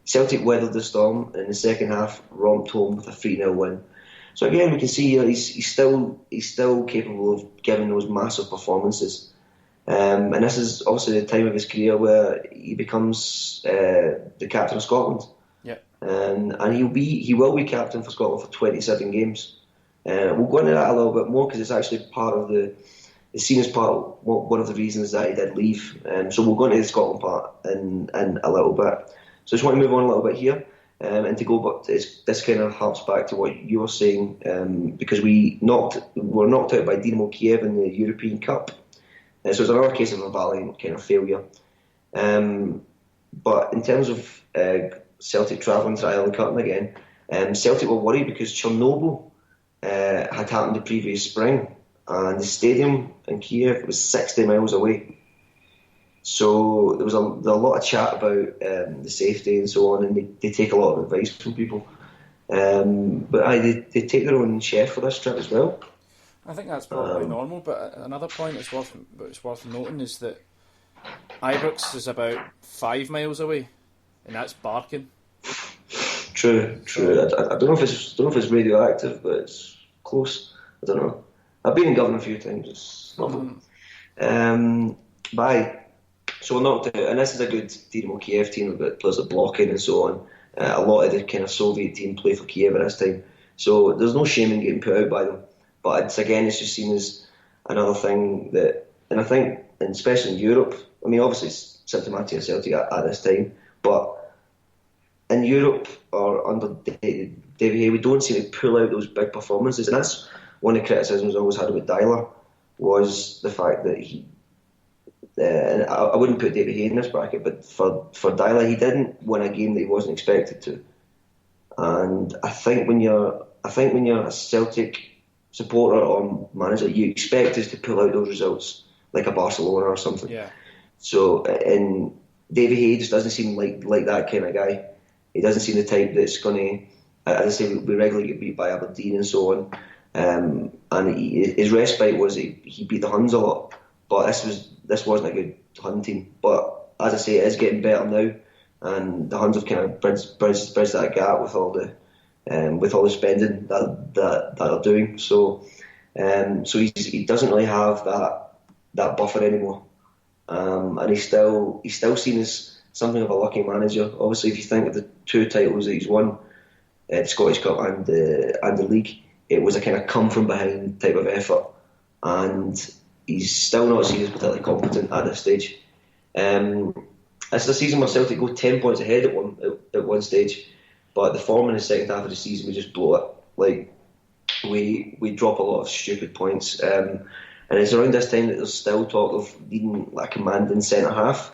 Celtic weathered the storm, and in the second half romped home with a 3-0 win. So again, we can see here he's still capable of giving those massive performances. And this is obviously the time of his career where he becomes the captain of Scotland. Yeah. And he will be captain for Scotland for 27 games. We'll go into that a little bit more because it's actually part of it's seen as one of the reasons that he did leave. So we'll go into the Scotland part in a little bit. So I just want to move on a little bit here, and to go back, this kind of harps back to what you were saying, because we were knocked out by Dynamo Kiev in the European Cup. So it's another case of a valiant kind of failure. But in terms of Celtic travelling to Ireland Cup again, Celtic were worried because Chernobyl had happened the previous spring, and the stadium in Kiev was 60 miles away. So there was a lot of chat about the safety and so on, and they take a lot of advice from people. But they take their own chef for this trip as well. I think that's probably normal, but another point that's worth noting is that Ibrox is about 5 miles away, and that's Barking. True. I don't know if it's radioactive, but it's close. I don't know. I've been in Govan a few times. It's lovely. So we're knocked out, and this is a good Dynamo Kiev team that plays at blocking and so on. A lot of the kind of Soviet team play for Kiev at this time, so there's no shame in getting put out by them. But it's just seen as another thing that, and I think, and especially in Europe, I mean, obviously it's symptomatic of Celtic at this time, but in Europe or under David Hay, we don't seem to pull out those big performances, and that's one of the criticisms I always had with Dyler, was the fact that he, and I wouldn't put David Hay in this bracket, but for Dyler, he didn't win a game that he wasn't expected to. And I think when you're a Celtic supporter or manager, you expect us to pull out those results like a Barcelona or something. Yeah. So, and David Hay just doesn't seem like that kind of guy. He doesn't seem the type that's going to, as I say, we regularly get beat by Aberdeen and so on. And his respite was he beat the Huns a lot, but this wasn't a good Hun team. But as I say, it is getting better now, and the Huns have kind of bridged that gap with all the spending that they're doing. So he doesn't really have that buffer anymore, and he's still seen as something of a lucky manager. Obviously, if you think of the 2 titles that he's won, the Scottish Cup and the league, it was a kind of come from behind type of effort, and he's still not seen as particularly competent at this stage. It's a season where Celtic go 10 points ahead at one stage, but the form in the second half of the season, we just blow it. Like, we drop a lot of stupid points, and it's around this time that there's still talk of needing a commanding centre half,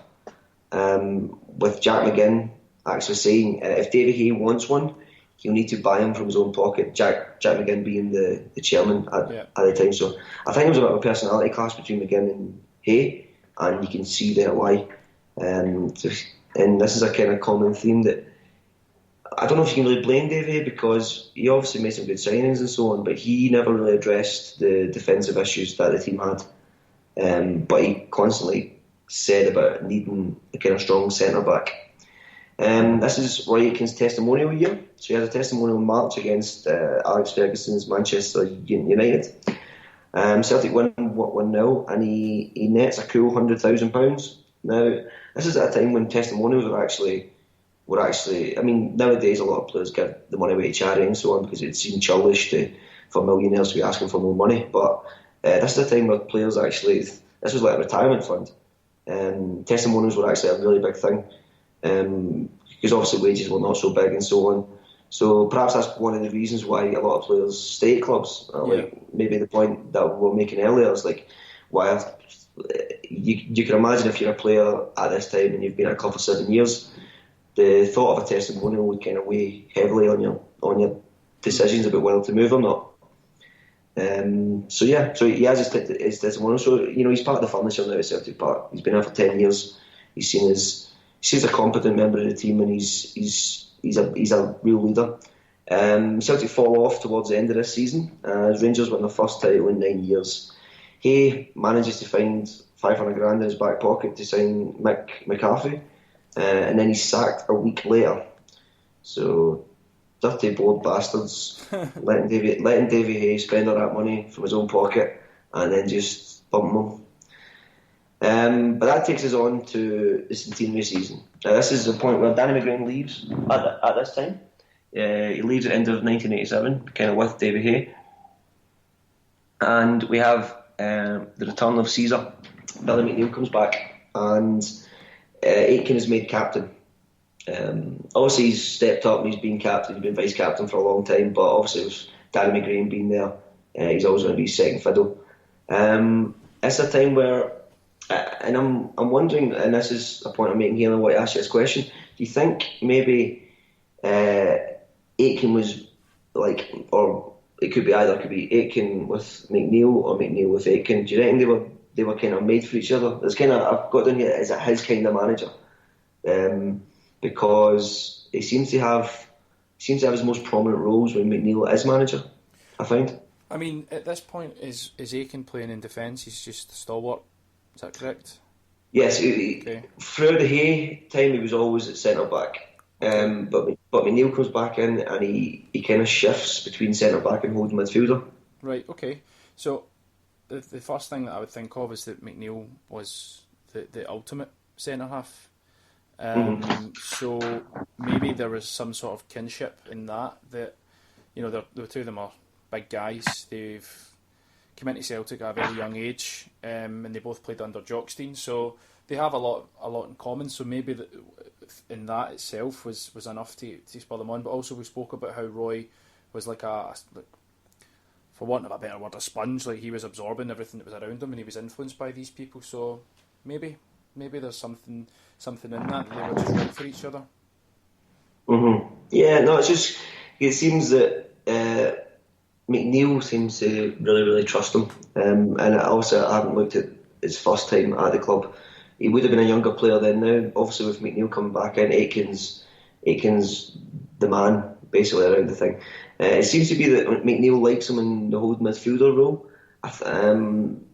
with Jack McGinn actually saying if Davy Hay wants one, he'll need to buy him from his own pocket. Jack McGinn being the chairman at the time. So I think it was a bit of a personality clash between McGinn and Hay, and you can see there why. And this is a kind of common theme that I don't know if you can really blame Davy Hay, because he obviously made some good signings and so on, but he never really addressed the defensive issues that the team had. But he constantly said about needing a kind of strong centre back. This is Roy Aitken's testimonial year, so he had a testimonial match against Alex Ferguson's Manchester United. Celtic win 1-0, and he nets a cool £100,000. Now, this is at a time when testimonials were actually. I mean, nowadays a lot of players give the money away to charity and so on because it seemed childish for millionaires to be asking for more money. But this is a time where players actually. This was like a retirement fund. Testimonials were actually a really big thing. Because obviously wages were not so big and so on. So perhaps that's one of the reasons why a lot of players stay at clubs. Like maybe the point that we were making earlier is like why you can imagine if you're a player at this time and you've been at a club for 7 years, the thought of a testimonial would kind of weigh heavily on your decisions about whether to move or not. So he has his testimonial. So he's part of the furniture now at Celtic Park. He's been there for 10 years. He's seen as a competent member of the team, and he's a real leader. Celtic fall off towards the end of this season as Rangers win their first title in 9 years. Hay manages to find $500,000 in his back pocket to sign Mick McCarthy, and then he's sacked a week later. So dirty bored bastards letting Davy Hay spend all that money from his own pocket and then just bump him. But that takes us on to the centenary season. Now, this is the point where Danny McGrain leaves at this time. He leaves at the end of 1987, kind of with Davy Hay. And we have the return of Caesar. Billy McNeill comes back, and Aitken is made captain. Obviously, he's stepped up and he's been captain, he's been vice captain for a long time, but obviously, with Danny McGrain being there, he's always going to be second fiddle. It's a time where. And I'm wondering, and this is a point I'm making here, and I want to ask you this question: do you think maybe Aitken was like, or it could be either, it could be Aitken with McNeill or McNeill with Aitken? Do you reckon they were kind of made for each other? It's kind of, I've got down here, is it his kind of manager? Because he seems to have his most prominent roles when McNeill is manager, I find. I mean, at this point, is Aitken playing in defence? He's just a stalwart. Is that correct? Yes. Okay. Throughout the Hay time, he was always at centre back. But McNeill comes back in and he kind of shifts between centre back and holding midfielder. Right. Okay. So the first thing that I would think of is that McNeill was the ultimate centre half. So maybe there was some sort of kinship in that the two of them are big guys. They've come into Celtic at a very young age, and they both played under Jockstein, so they have a lot in common. So maybe in that itself was enough to spur them on. But also we spoke about how Roy was like for want of a better word, a sponge. Like he was absorbing everything that was around him, and he was influenced by these people. So maybe there's something in that they were just right for each other. Mm-hmm. Yeah, no, it seems that McNeill seems to really, really trust him. And also, I haven't looked at his first time at the club. He would have been a younger player then now. Obviously, with McNeill coming back in, Aitken's the man, basically, around the thing. It seems to be that McNeill likes him in the holding midfielder role. I'm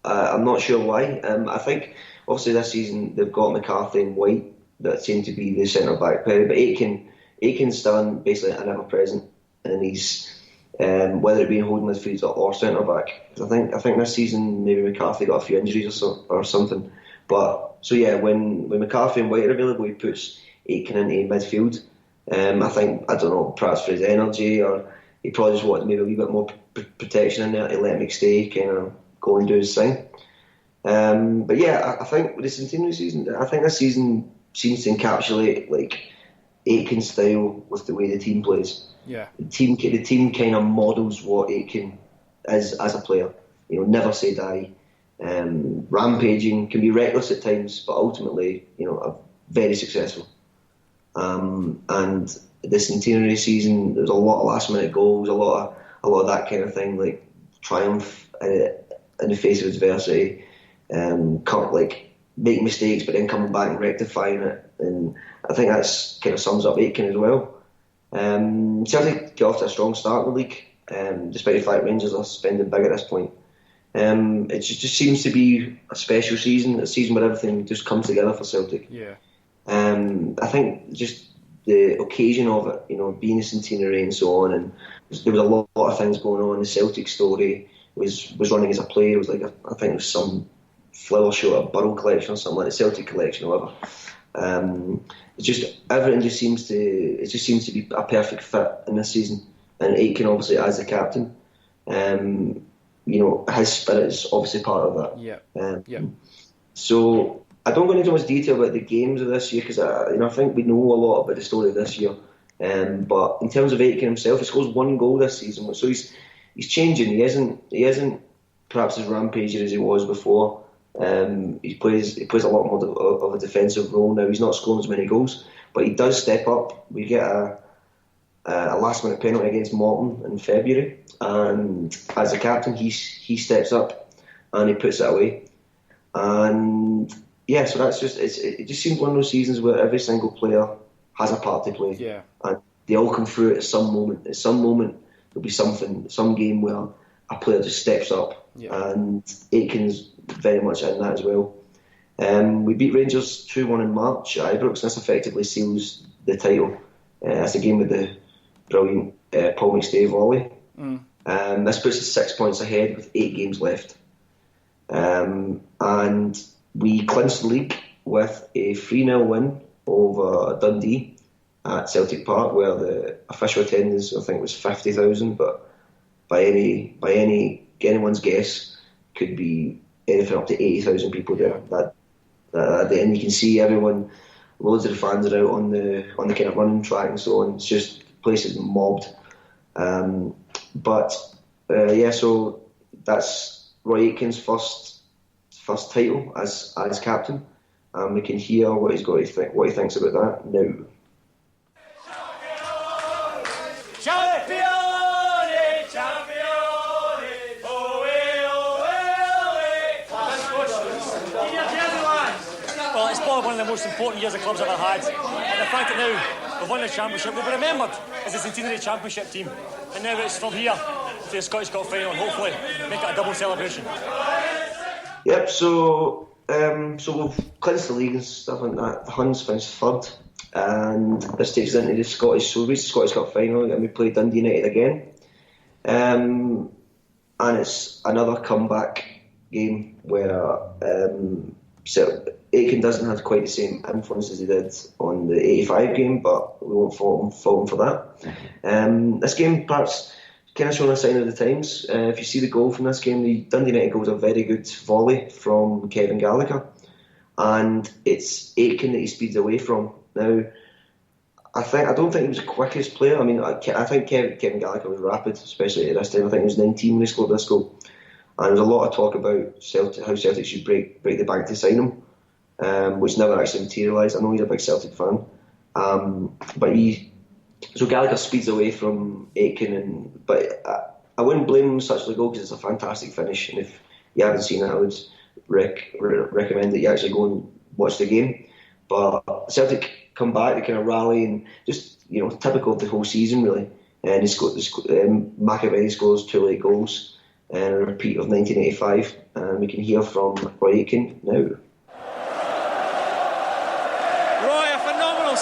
not sure why. I think, obviously, this season they've got McCarthy and White that seem to be the centre back pair. But Aitken's still basically an ever present, and he's whether it be in holding midfield or centre back. I think this season maybe McCarthy got a few injuries or something. But so yeah, when McCarthy and White are available, he puts Aitken into midfield. I don't know, perhaps for his energy, or he probably just wanted maybe a wee bit more protection in there to let McStay kind of go and do his thing. But yeah, I think with the centenary season, I think this season seems to encapsulate like Aitken's style with the way the team plays. Yeah, the team kind of models what Aitken is as a player. You know, never say die. Rampaging, can be reckless at times, but ultimately, you know, very successful. And the centenary season, there's a lot of last minute goals, a lot of that kind of thing, like triumph in the face of adversity. Can't like make mistakes, but then coming back and rectifying it, and I think that's kind of sums up Aitken as well. Celtic get off to a strong start in the league, despite the fact Rangers are spending big at this point. It just seems to be a special season, a season where everything just comes together for Celtic. Yeah. I think just the occasion of it, you know, being a centenary and so on, and there was a lot of things going on. The Celtic story was running as a play. It was like I think it was some flower show at a Borough collection or something like the Celtic collection or whatever. It's just everything just seems to be a perfect fit in this season. And Aitken obviously as the captain, you know, his spirit's obviously part of that. Yeah. So I don't go into too much detail about the games of this year because I think we know a lot about the story of this year. But in terms of Aitken himself, he scores 1 goal this season, so he's changing. He isn't perhaps as rampager as he was before. He plays a lot more of a defensive role now. He's not scoring as many goals, but he does step up. We get a last minute penalty against Morton in February, and as a captain, he steps up and he puts it away. And yeah, so that's it just seems one of those seasons where every single player has a part to play. Yeah. And they all come through it at some moment. At some moment there'll be some game where a player just steps up. Yeah. And Aitken's very much in that as well. We beat Rangers 2-1 in March at Ibrox. This effectively seals the title. That's a game with the brilliant Paul McStay volley. This puts us 6 points ahead with 8 games left. And we clinched the league with a 3-0 win over Dundee at Celtic Park, where the official attendance I think was 50,000, but by anyone's guess could be anything up to 80,000 people there. And you can see everyone, loads of the fans are out on the kind of running track and so on. It's just the place is mobbed. So that's Roy Aitken's first title as captain. We can hear what he's got to think, what he thinks about that now. Well, it's probably one of the most important years the club's ever had. And the fact that now we've won the championship, we'll be remembered as the centenary championship team. And now it's from here to the Scottish Cup final, and hopefully make it a double celebration. Yep, so we've clinched the league and stuff like that. The Huns finished third, and this takes us into the Scottish. So we reached the Scottish Cup final, and we played Dundee United again. And it's another comeback game where Aitken doesn't have quite the same influence as he did on the 85 game, but we won't fault him for that. This game perhaps kind of showing a sign of the times. If you see the goal from this game, the Dundee United goal was a very good volley from Kevin Gallagher, and it's Aitken that he speeds away from. Now, I don't think he was the quickest player. I mean, I think Kevin Gallagher was rapid, especially at this time. I think he was 19 when he scored this goal. And there was a lot of talk about how Celtic should break the bank to sign him, which never actually materialised. I know he's a big Celtic fan. So Gallagher speeds away from Aitken, but I wouldn't blame him such a goal because it's a fantastic finish. And if you haven't seen it, I would recommend that you actually go and watch the game. But Celtic come back, they kind of rally, and just typical of the whole season really. And McAvenny scores 2 late goals. And a repeat of 1985, and we can hear from Roy Aitken now. Roy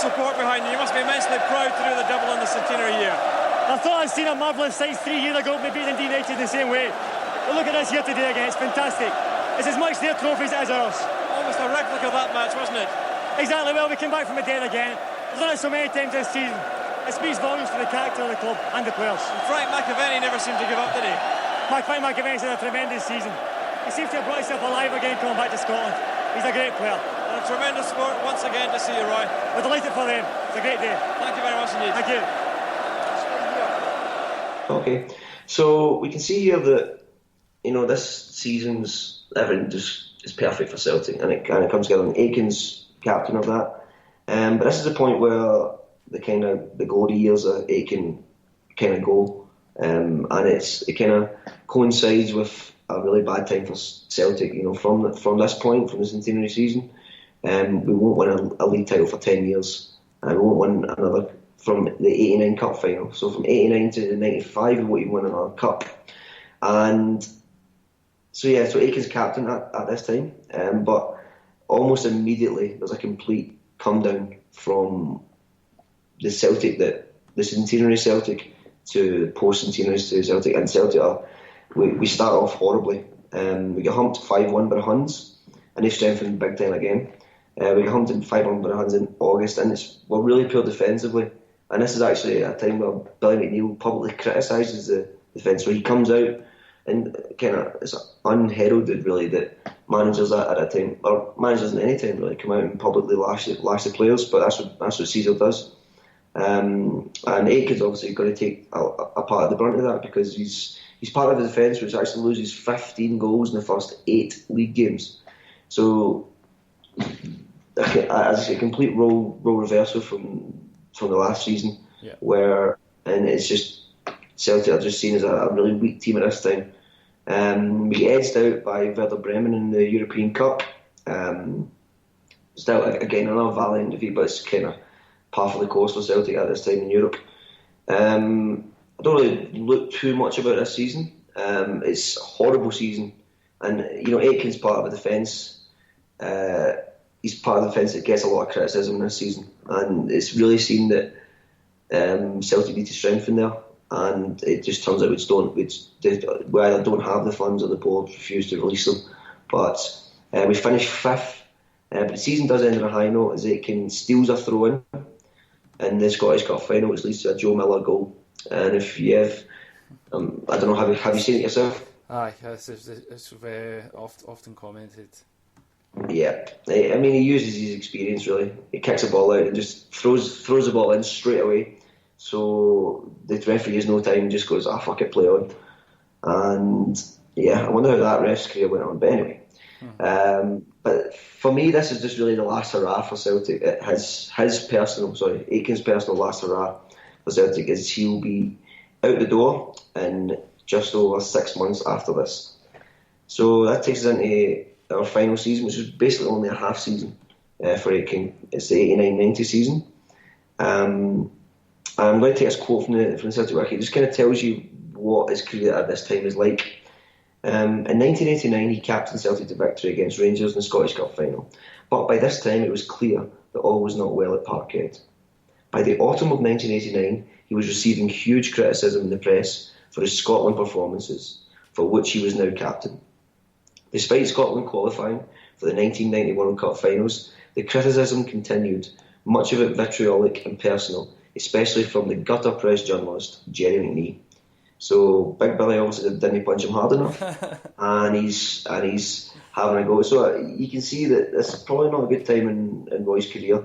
support behind you. You must be immensely proud to do the double in the centenary year. I thought I'd seen a marvellous side 3 years ago, maybe beating United in the same way. But look at us here today again, it's fantastic. It's as much their trophies as ours. Almost a replica of that match, wasn't it? Exactly, well, we came back from the dead again. We've done it so many times this season. It speaks volumes for the character of the club and the players. And Frank McAvenny never seemed to give up, did he? Frank McAvenny's had a tremendous season. He seems to have brought himself alive again coming back to Scotland. He's a great player. And a tremendous sport once again to see you, Roy. We're delighted for them. It's a great day. Thank you very much indeed. Thank you. Okay, so we can see here that this season's everything just is perfect for Celtic, and it comes together. And Aitken's captain of that, but this is the point where the glory years of Aitken kind of go, and it kind of coincides with a really bad time for Celtic. From this point, from the centenary season, we won't win a league title for 10 years, and we won't win another from the 89 Cup final. So from 89 to 95, we won't even win another Cup. And so Aitken's captain at this time, but almost immediately there's a complete come down from the Celtic, the centenary Celtic, to post-centenary to Celtic. And Celtic we start off horribly. We get humped 5-1 by the Huns, and they strengthened big time again. We get humped 5-1 by the Huns in August, and we're really poor defensively. And this is actually a time where Billy McNeill publicly criticises the defence. So he comes out and it's unheralded really that managers at that time, or managers at any time really, come out and publicly lash the players. But that's what Caesar does. And Aitken's obviously going to take a part of the brunt of that, because he's part of the defence which actually loses 15 goals in the first 8 league games. So as I say, a complete role reversal from the last season, and it's just Celtic are just seen as a really weak team at this time. We get edged out by Werder Bremen in the European Cup. Still, again, another valiant defeat, but it's kind of par for the course for Celtic at this time in Europe. I don't really look too much about this season. It's a horrible season, and Aitken's part of the defence. He's part of the defence that gets a lot of criticism this season, and it's really seen that Celtic need to strengthen there, and it just turns out we either don't have the funds or the board refuse to release them. But we finished 5th, but the season does end on a high note as Aitken steals a throw-in in the Scottish Cup final, which leads to a Joe Miller goal. And if you have, I don't know, have you seen it yourself? Aye, it's very often commented. Yeah, I mean, he uses his experience really. He kicks the ball out and just throws the ball in straight away. So the referee has no time, just goes, fuck it, play on. And I wonder how that ref's career went on. But anyway, but for me, this is just really the last hurrah for Celtic. Aitken's personal last hurrah for Celtic is he'll be out the door in just over 6 months after this. So that takes us into our final season, which is basically only a half season for Aitken. It's the 89-90 season. I'm going to take this quote from the Celtic Wiki. It just kind of tells you what his career at this time is like. In 1989, he captained Celtic to victory against Rangers in the Scottish Cup final. But by this time, it was clear that all was not well at Parkhead. By the autumn of 1989, he was receiving huge criticism in the press for his Scotland performances, for which he was now captain. Despite Scotland qualifying for the 1990 World Cup finals, the criticism continued, much of it vitriolic and personal, especially from the gutter press journalist Jerry McNee. So Big Billy obviously didn't punch him hard enough, and he's having a go. So you can see that this is probably not a good time in Roy's career.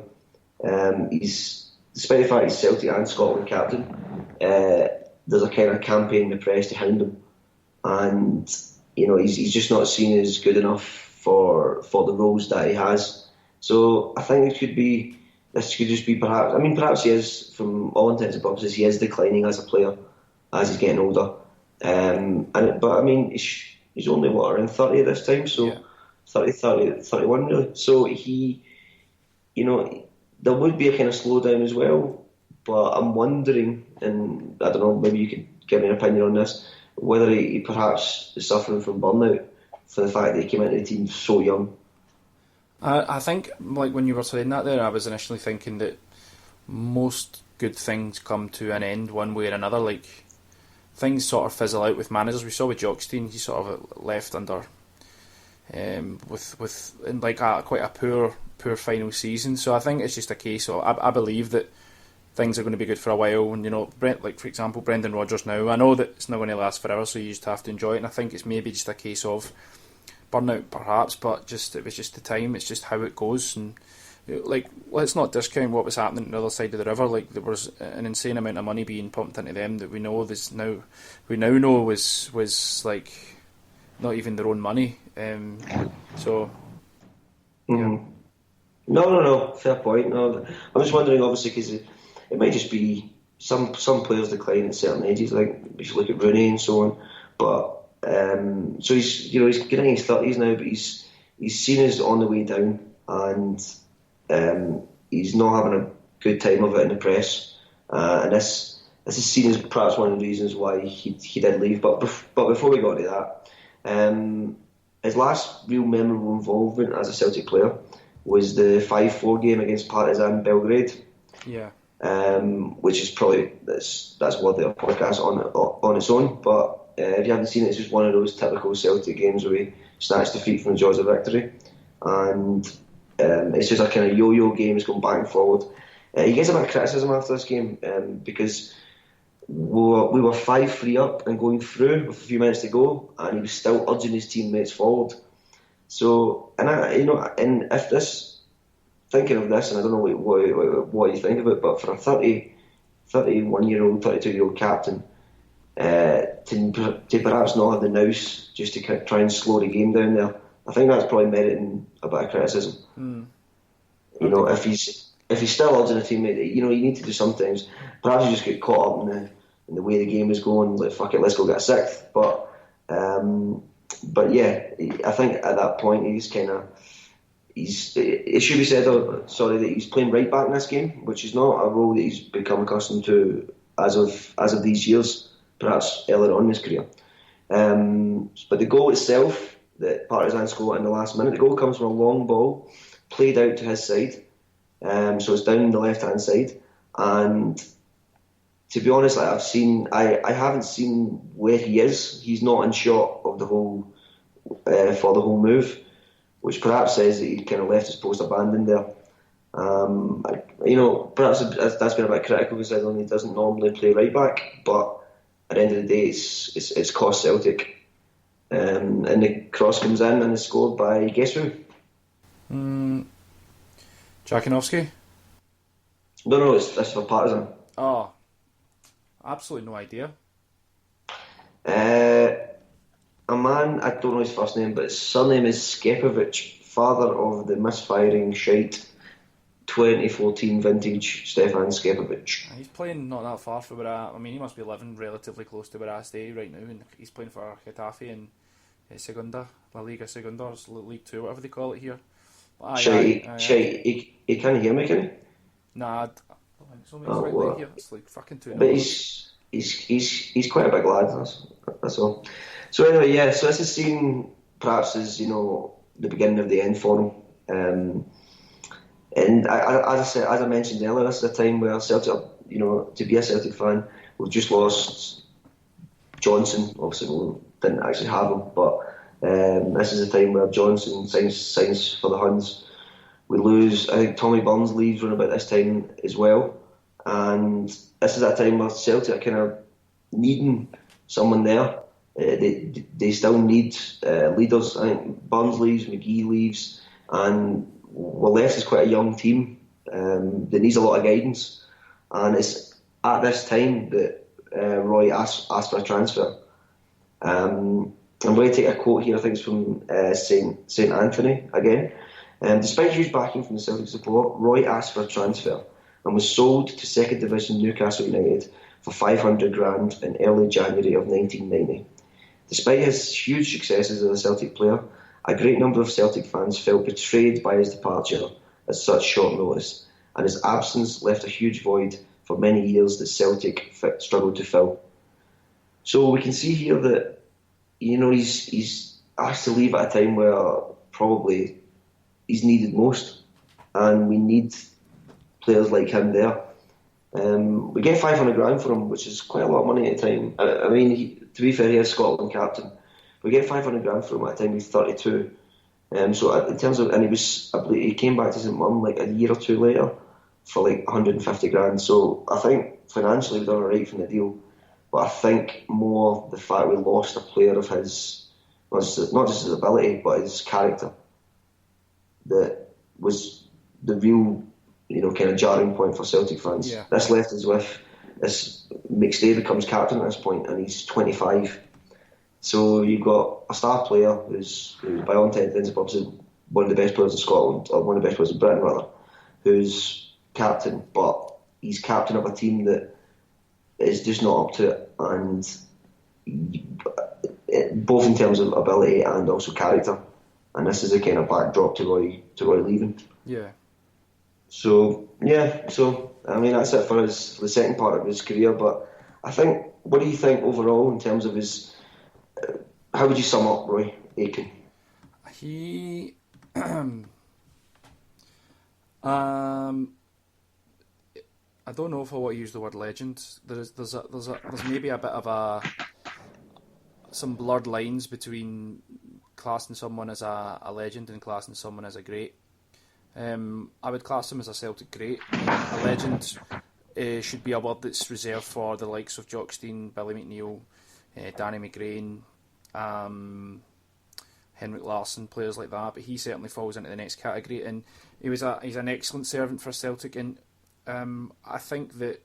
Despite the fact he's Celtic and Scotland captain, there's a kind of campaign in the press to hound him, and he's just not seen as good enough for the roles that he has. So I think this could just be perhaps he is, from all intents and purposes, he is declining as a player as he's getting older. But I mean, he's only around 30 at this time, so 30, 31 really. So he, there would be a kind of slowdown as well. But I'm wondering, and I don't know, maybe you could give me an opinion on this, whether he perhaps is suffering from burnout for the fact that he came into the team so young. I think, like when you were saying that there, I was initially thinking that most good things come to an end one way or another. Like, things sort of fizzle out with managers. We saw with Jockstein, he sort of left under with in like quite a poor final season. So I think it's just a case of I believe that things are going to be good for a while. And like for example, Brendan Rodgers now. I know that it's not going to last forever, so you just have to enjoy it. And I think it's maybe just a case of burnout, perhaps, but it was just the time. It's just how it goes. And like, let's not discount what was happening on the other side of the river. Like, there was an insane amount of money being pumped into them that we now know was like not even their own money. So yeah. No, fair point. No, I'm just wondering, obviously, because it might just be some players decline at certain ages. Like, if you look at Rooney and so on. But so he's getting his 30s now, but he's seen as on the way down, and he's not having a good time of it in the press, and this is seen as perhaps one of the reasons why he did leave. But before we got to that, his last real memorable involvement as a Celtic player was the 5-4 game against Partizan Belgrade. Yeah. Which is probably that's worthy of a podcast on its own. But if you haven't seen it, it's just one of those typical Celtic games where we snatch defeat from the jaws of victory, and it's just a kind of yo-yo game. It's going back and forward. He gets a bit of criticism after this game because we were 5-3 up and going through with a few minutes to go, and he was still urging his teammates forward. So, and if this, thinking of this, and I don't know what you think of it, but for a 31-year-old, 32-year-old captain, to perhaps not have the nous just to try and slow the game down there, I think that's probably meriting a bit of criticism. If he's still urging a teammate, you need to do sometimes. Perhaps you just get caught up in the way the game is going. Like, fuck it, let's go get a sixth. But yeah, I think at that point it should be said, that he's playing right back in this game, which is not a role that he's become accustomed to as of these years, perhaps earlier on in his career. But the goal itself that Partizan scored in the last minute, the goal comes from a long ball played out to his side, so it's down the left hand side, and to be honest, like I haven't seen where he is. He's not in shot of the whole for the whole move, which perhaps says that he kind of left his post abandoned there. Perhaps that's been a bit critical because he doesn't normally play right back, but at the end of the day, it's cost Celtic. And the cross comes in and is scored by, guess who? Jakinovsky? No, that's for Partizan. Oh, absolutely no idea. A man, I don't know his first name, but his surname is Skepovic, father of the misfiring shite 2014 vintage Stefan Skepovic. He's playing not that far from where he must be living relatively close to where I stay right now, and he's playing for Getafe in Segunda, La Liga Segunda, or League 2, whatever they call it here. He can't hear me, can he? Nah, I don't think so. He's right here. It's like fucking 2 But he's quite a big lad, that's all. So anyway, yeah, so this is seen perhaps as, the beginning of the end for him. And as I mentioned earlier, this is a time where Celtic, to be a Celtic fan, we've just lost Johnson. Obviously, we didn't actually have him, but this is a time where Johnson signs for the Huns. We lose, I think Tommy Burns leaves around about this time as well. And this is a time where Celtic are kind of needing someone there. They still need leaders. I think Burns leaves, McGee leaves, and we're left as quite a young team that needs a lot of guidance. And it's at this time that Roy asked for a transfer. I'm going to take a quote here, I think it's from St Anthony again. Despite huge backing from the Celtic support, Roy asked for a transfer and was sold to second division Newcastle United for $500,000 in early January of 1990. Despite his huge successes as a Celtic player, a great number of Celtic fans felt betrayed by his departure at such short notice, and his absence left a huge void for many years that Celtic struggled to fill. So we can see here that he's asked to leave at a time where probably he's needed most, and we need players like him there. We get 500 grand for him, which is quite a lot of money at the time. I mean, to be fair, he is Scotland captain. We get 500 grand for him at the time he's 32. So in terms of, and he came back to St Mirren like a year or two later for like 150 grand. So I think financially we've done alright from the deal, but I think more the fact we lost a player of his, not just his ability, but his character, that was the real, kind of jarring point for Celtic fans. Yeah. This left us with this. McStay becomes captain at this point, and he's 25. So you've got a star player who's by all intents and purposes one of the best players in Scotland, or one of the best players in Britain rather, who's captain, but he's captain of a team that is just not up to it, and both in terms of ability and also character. And this is a kind of backdrop to Roy leaving. Yeah. So I mean that's it for the second part of his career. But I think, what do you think overall in terms of his? How would you sum up Roy Aitken? He, I don't know if I want to use the word legend. There's maybe a bit of some blurred lines between classing someone as a legend and classing someone as a great. I would class him as a Celtic great. A legend should be a word that's reserved for the likes of Jock Stein, Billy McNeil, Danny McGrain, Henrik Larsson, players like that. But he certainly falls into the next category, and he's an excellent servant for Celtic. And I think that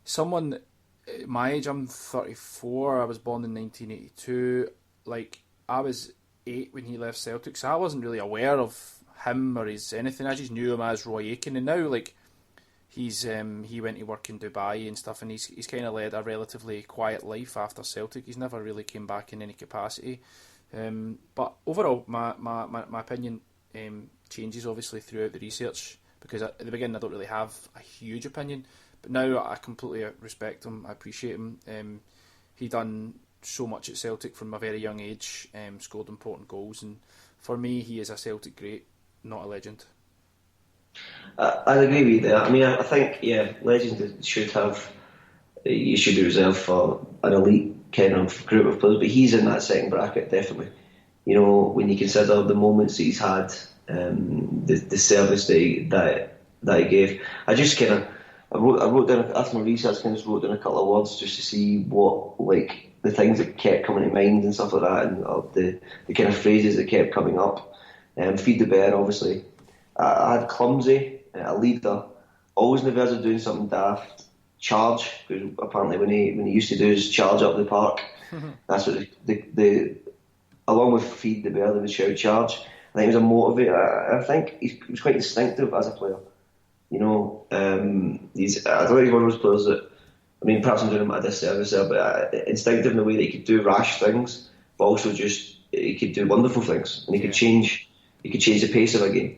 someone at my age, I'm 34, I was born in 1982, like I was 8 when he left Celtic, so I wasn't really aware of him or his anything. I just knew him as Roy Aitken, and now like he went to work in Dubai and stuff, and he's kind of led a relatively quiet life after Celtic. He's never really came back in any capacity, but overall my opinion changes obviously throughout the research, because at the beginning I don't really have a huge opinion, but now I completely respect him, I appreciate him. He done so much at Celtic from a very young age, scored important goals, and for me he is a Celtic great, not a legend. I agree with you there. I mean, I think, legends should be reserved for an elite kind of group of players, but he's in that second bracket, definitely. When you consider the moments that he's had, the service that he gave. I wrote down, after my research, kind of wrote down a couple of words just to see what, like, the things that kept coming to mind and stuff like that, and the kind of phrases that kept coming up. Feed the bear, obviously. I had clumsy, a leader, always on the verge of doing something daft. Charge, because apparently when he used to do his charge up the park, that's what the along with feed the bear, they would shout charge. I think he was a motivator. I think he was quite distinctive as a player. I don't think he's one of those players that, I mean, perhaps I'm doing him a disservice there, but instinctive in the way that he could do rash things, but also just he could do wonderful things, and he could change the pace of a game.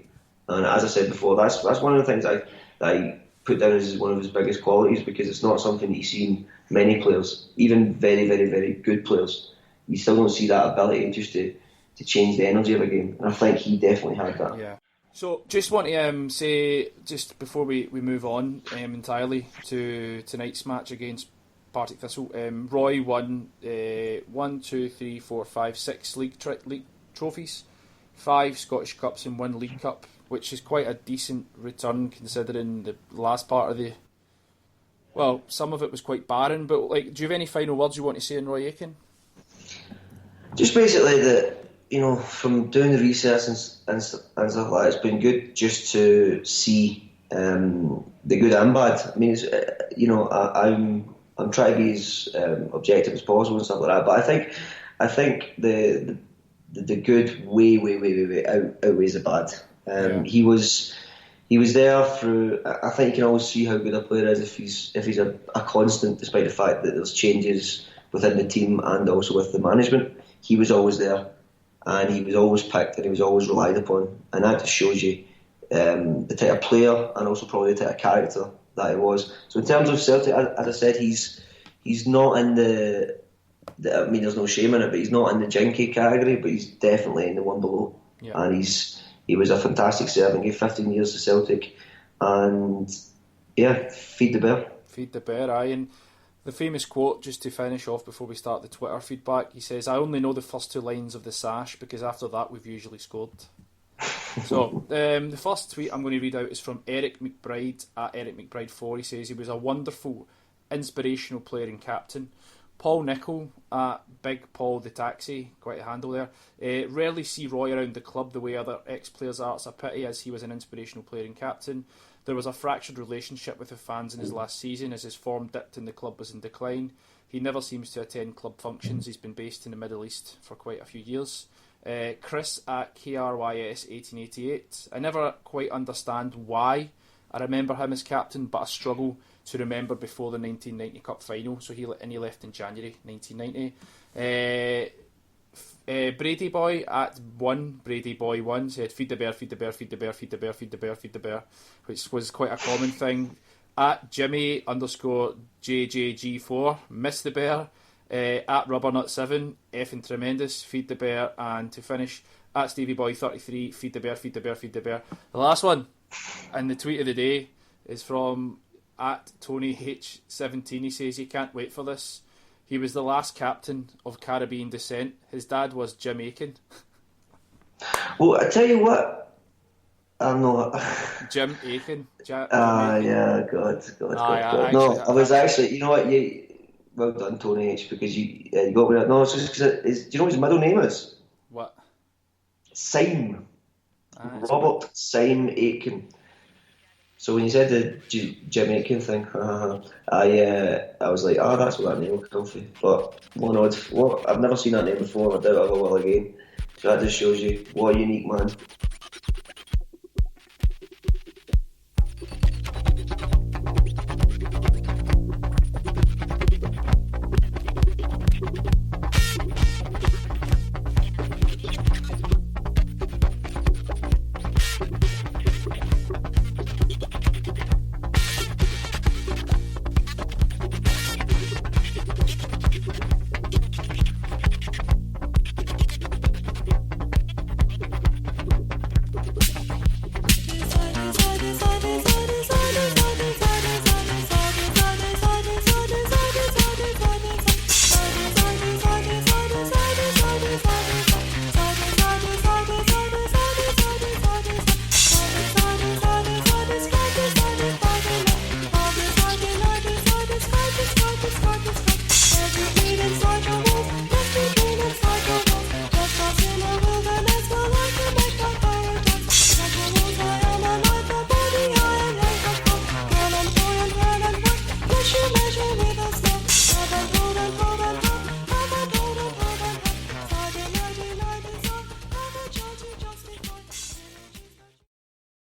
And as I said before, that's one of the things that I put down as one of his biggest qualities, because it's not something that you see in many players, even very, very, very good players. You still don't see that ability just to change the energy of a game, and I think he definitely had that. Yeah. So just want to say, just before we move on entirely to tonight's match against Partick Thistle, Roy won 6 league trophies, 5 Scottish Cups and 1 League Cup, which is quite a decent return considering the last part of some of it was quite barren. But like, do you have any final words you want to say on Roy Aitken? Just basically that, from doing the research and stuff like that, it's been good just to see the good and bad. I mean, I'm trying to be as objective as possible and stuff like that. But I think the good way outweighs the bad. He was there through. I think you can always see how good a player is if he's a constant, despite the fact that there's changes within the team and also with the management. He was always there, and he was always picked, and he was always relied upon, and that just shows you the type of player and also probably the type of character that he was. So in terms of Celtic, as I said, he's not in the I mean, there's no shame in it, but he's not in the jinky category, but he's definitely in the one below. Yeah. And he was a fantastic servant, gave 15 years to Celtic, and Yeah, feed the bear. Feed the bear, aye. And the famous quote, just to finish off before we start the Twitter feedback, he says, "I only know the first 2 lines of the sash because after that we've usually scored." So, the first tweet I'm going to read out is from Eric McBride at Eric McBride4. He says he was a wonderful, inspirational player and captain. Paul Nicol at Big Paul the Taxi, quite a handle there. Rarely see Roy around the club the way other ex-players are. It's a pity as he was an inspirational player and captain. There was a fractured relationship with the fans in his last season as his form dipped and the club was in decline. He never seems to attend club functions. He's been based in the Middle East for quite a few years. Chris at KRYS1888. I never quite understand why I remember him as captain, but I struggle to remember before the 1990 Cup final. So he left in January 1990. Brady Boy at Brady Boy 1 said, "Feed the bear, feed the bear, feed the bear, feed the bear, feed the bear, feed the bear," which was quite a common thing. At Jimmy_JJG4, miss the bear. At Rubbernut7, effing tremendous, feed the bear. And to finish, at Stevie Boy 33, feed the bear, feed the bear, feed the bear. The last one, and the tweet of the day, is from at Tony H17. He says he can't wait for this. He was the last captain of Caribbean descent. His dad was Jim Aitken. Well, I tell you what, I'm not. Jim Aitken. Yeah, God. I was actually, you know what, well done, Tony H, because you got me. No, it's just because do you know what his middle name is? What? Syme. Robert Syme Aitken. So when you said the Jim Aitken thing, I was like, that's what that name will come from. But one odd, I've never seen that name before. I doubt I ever will again. So that just shows you what a unique man.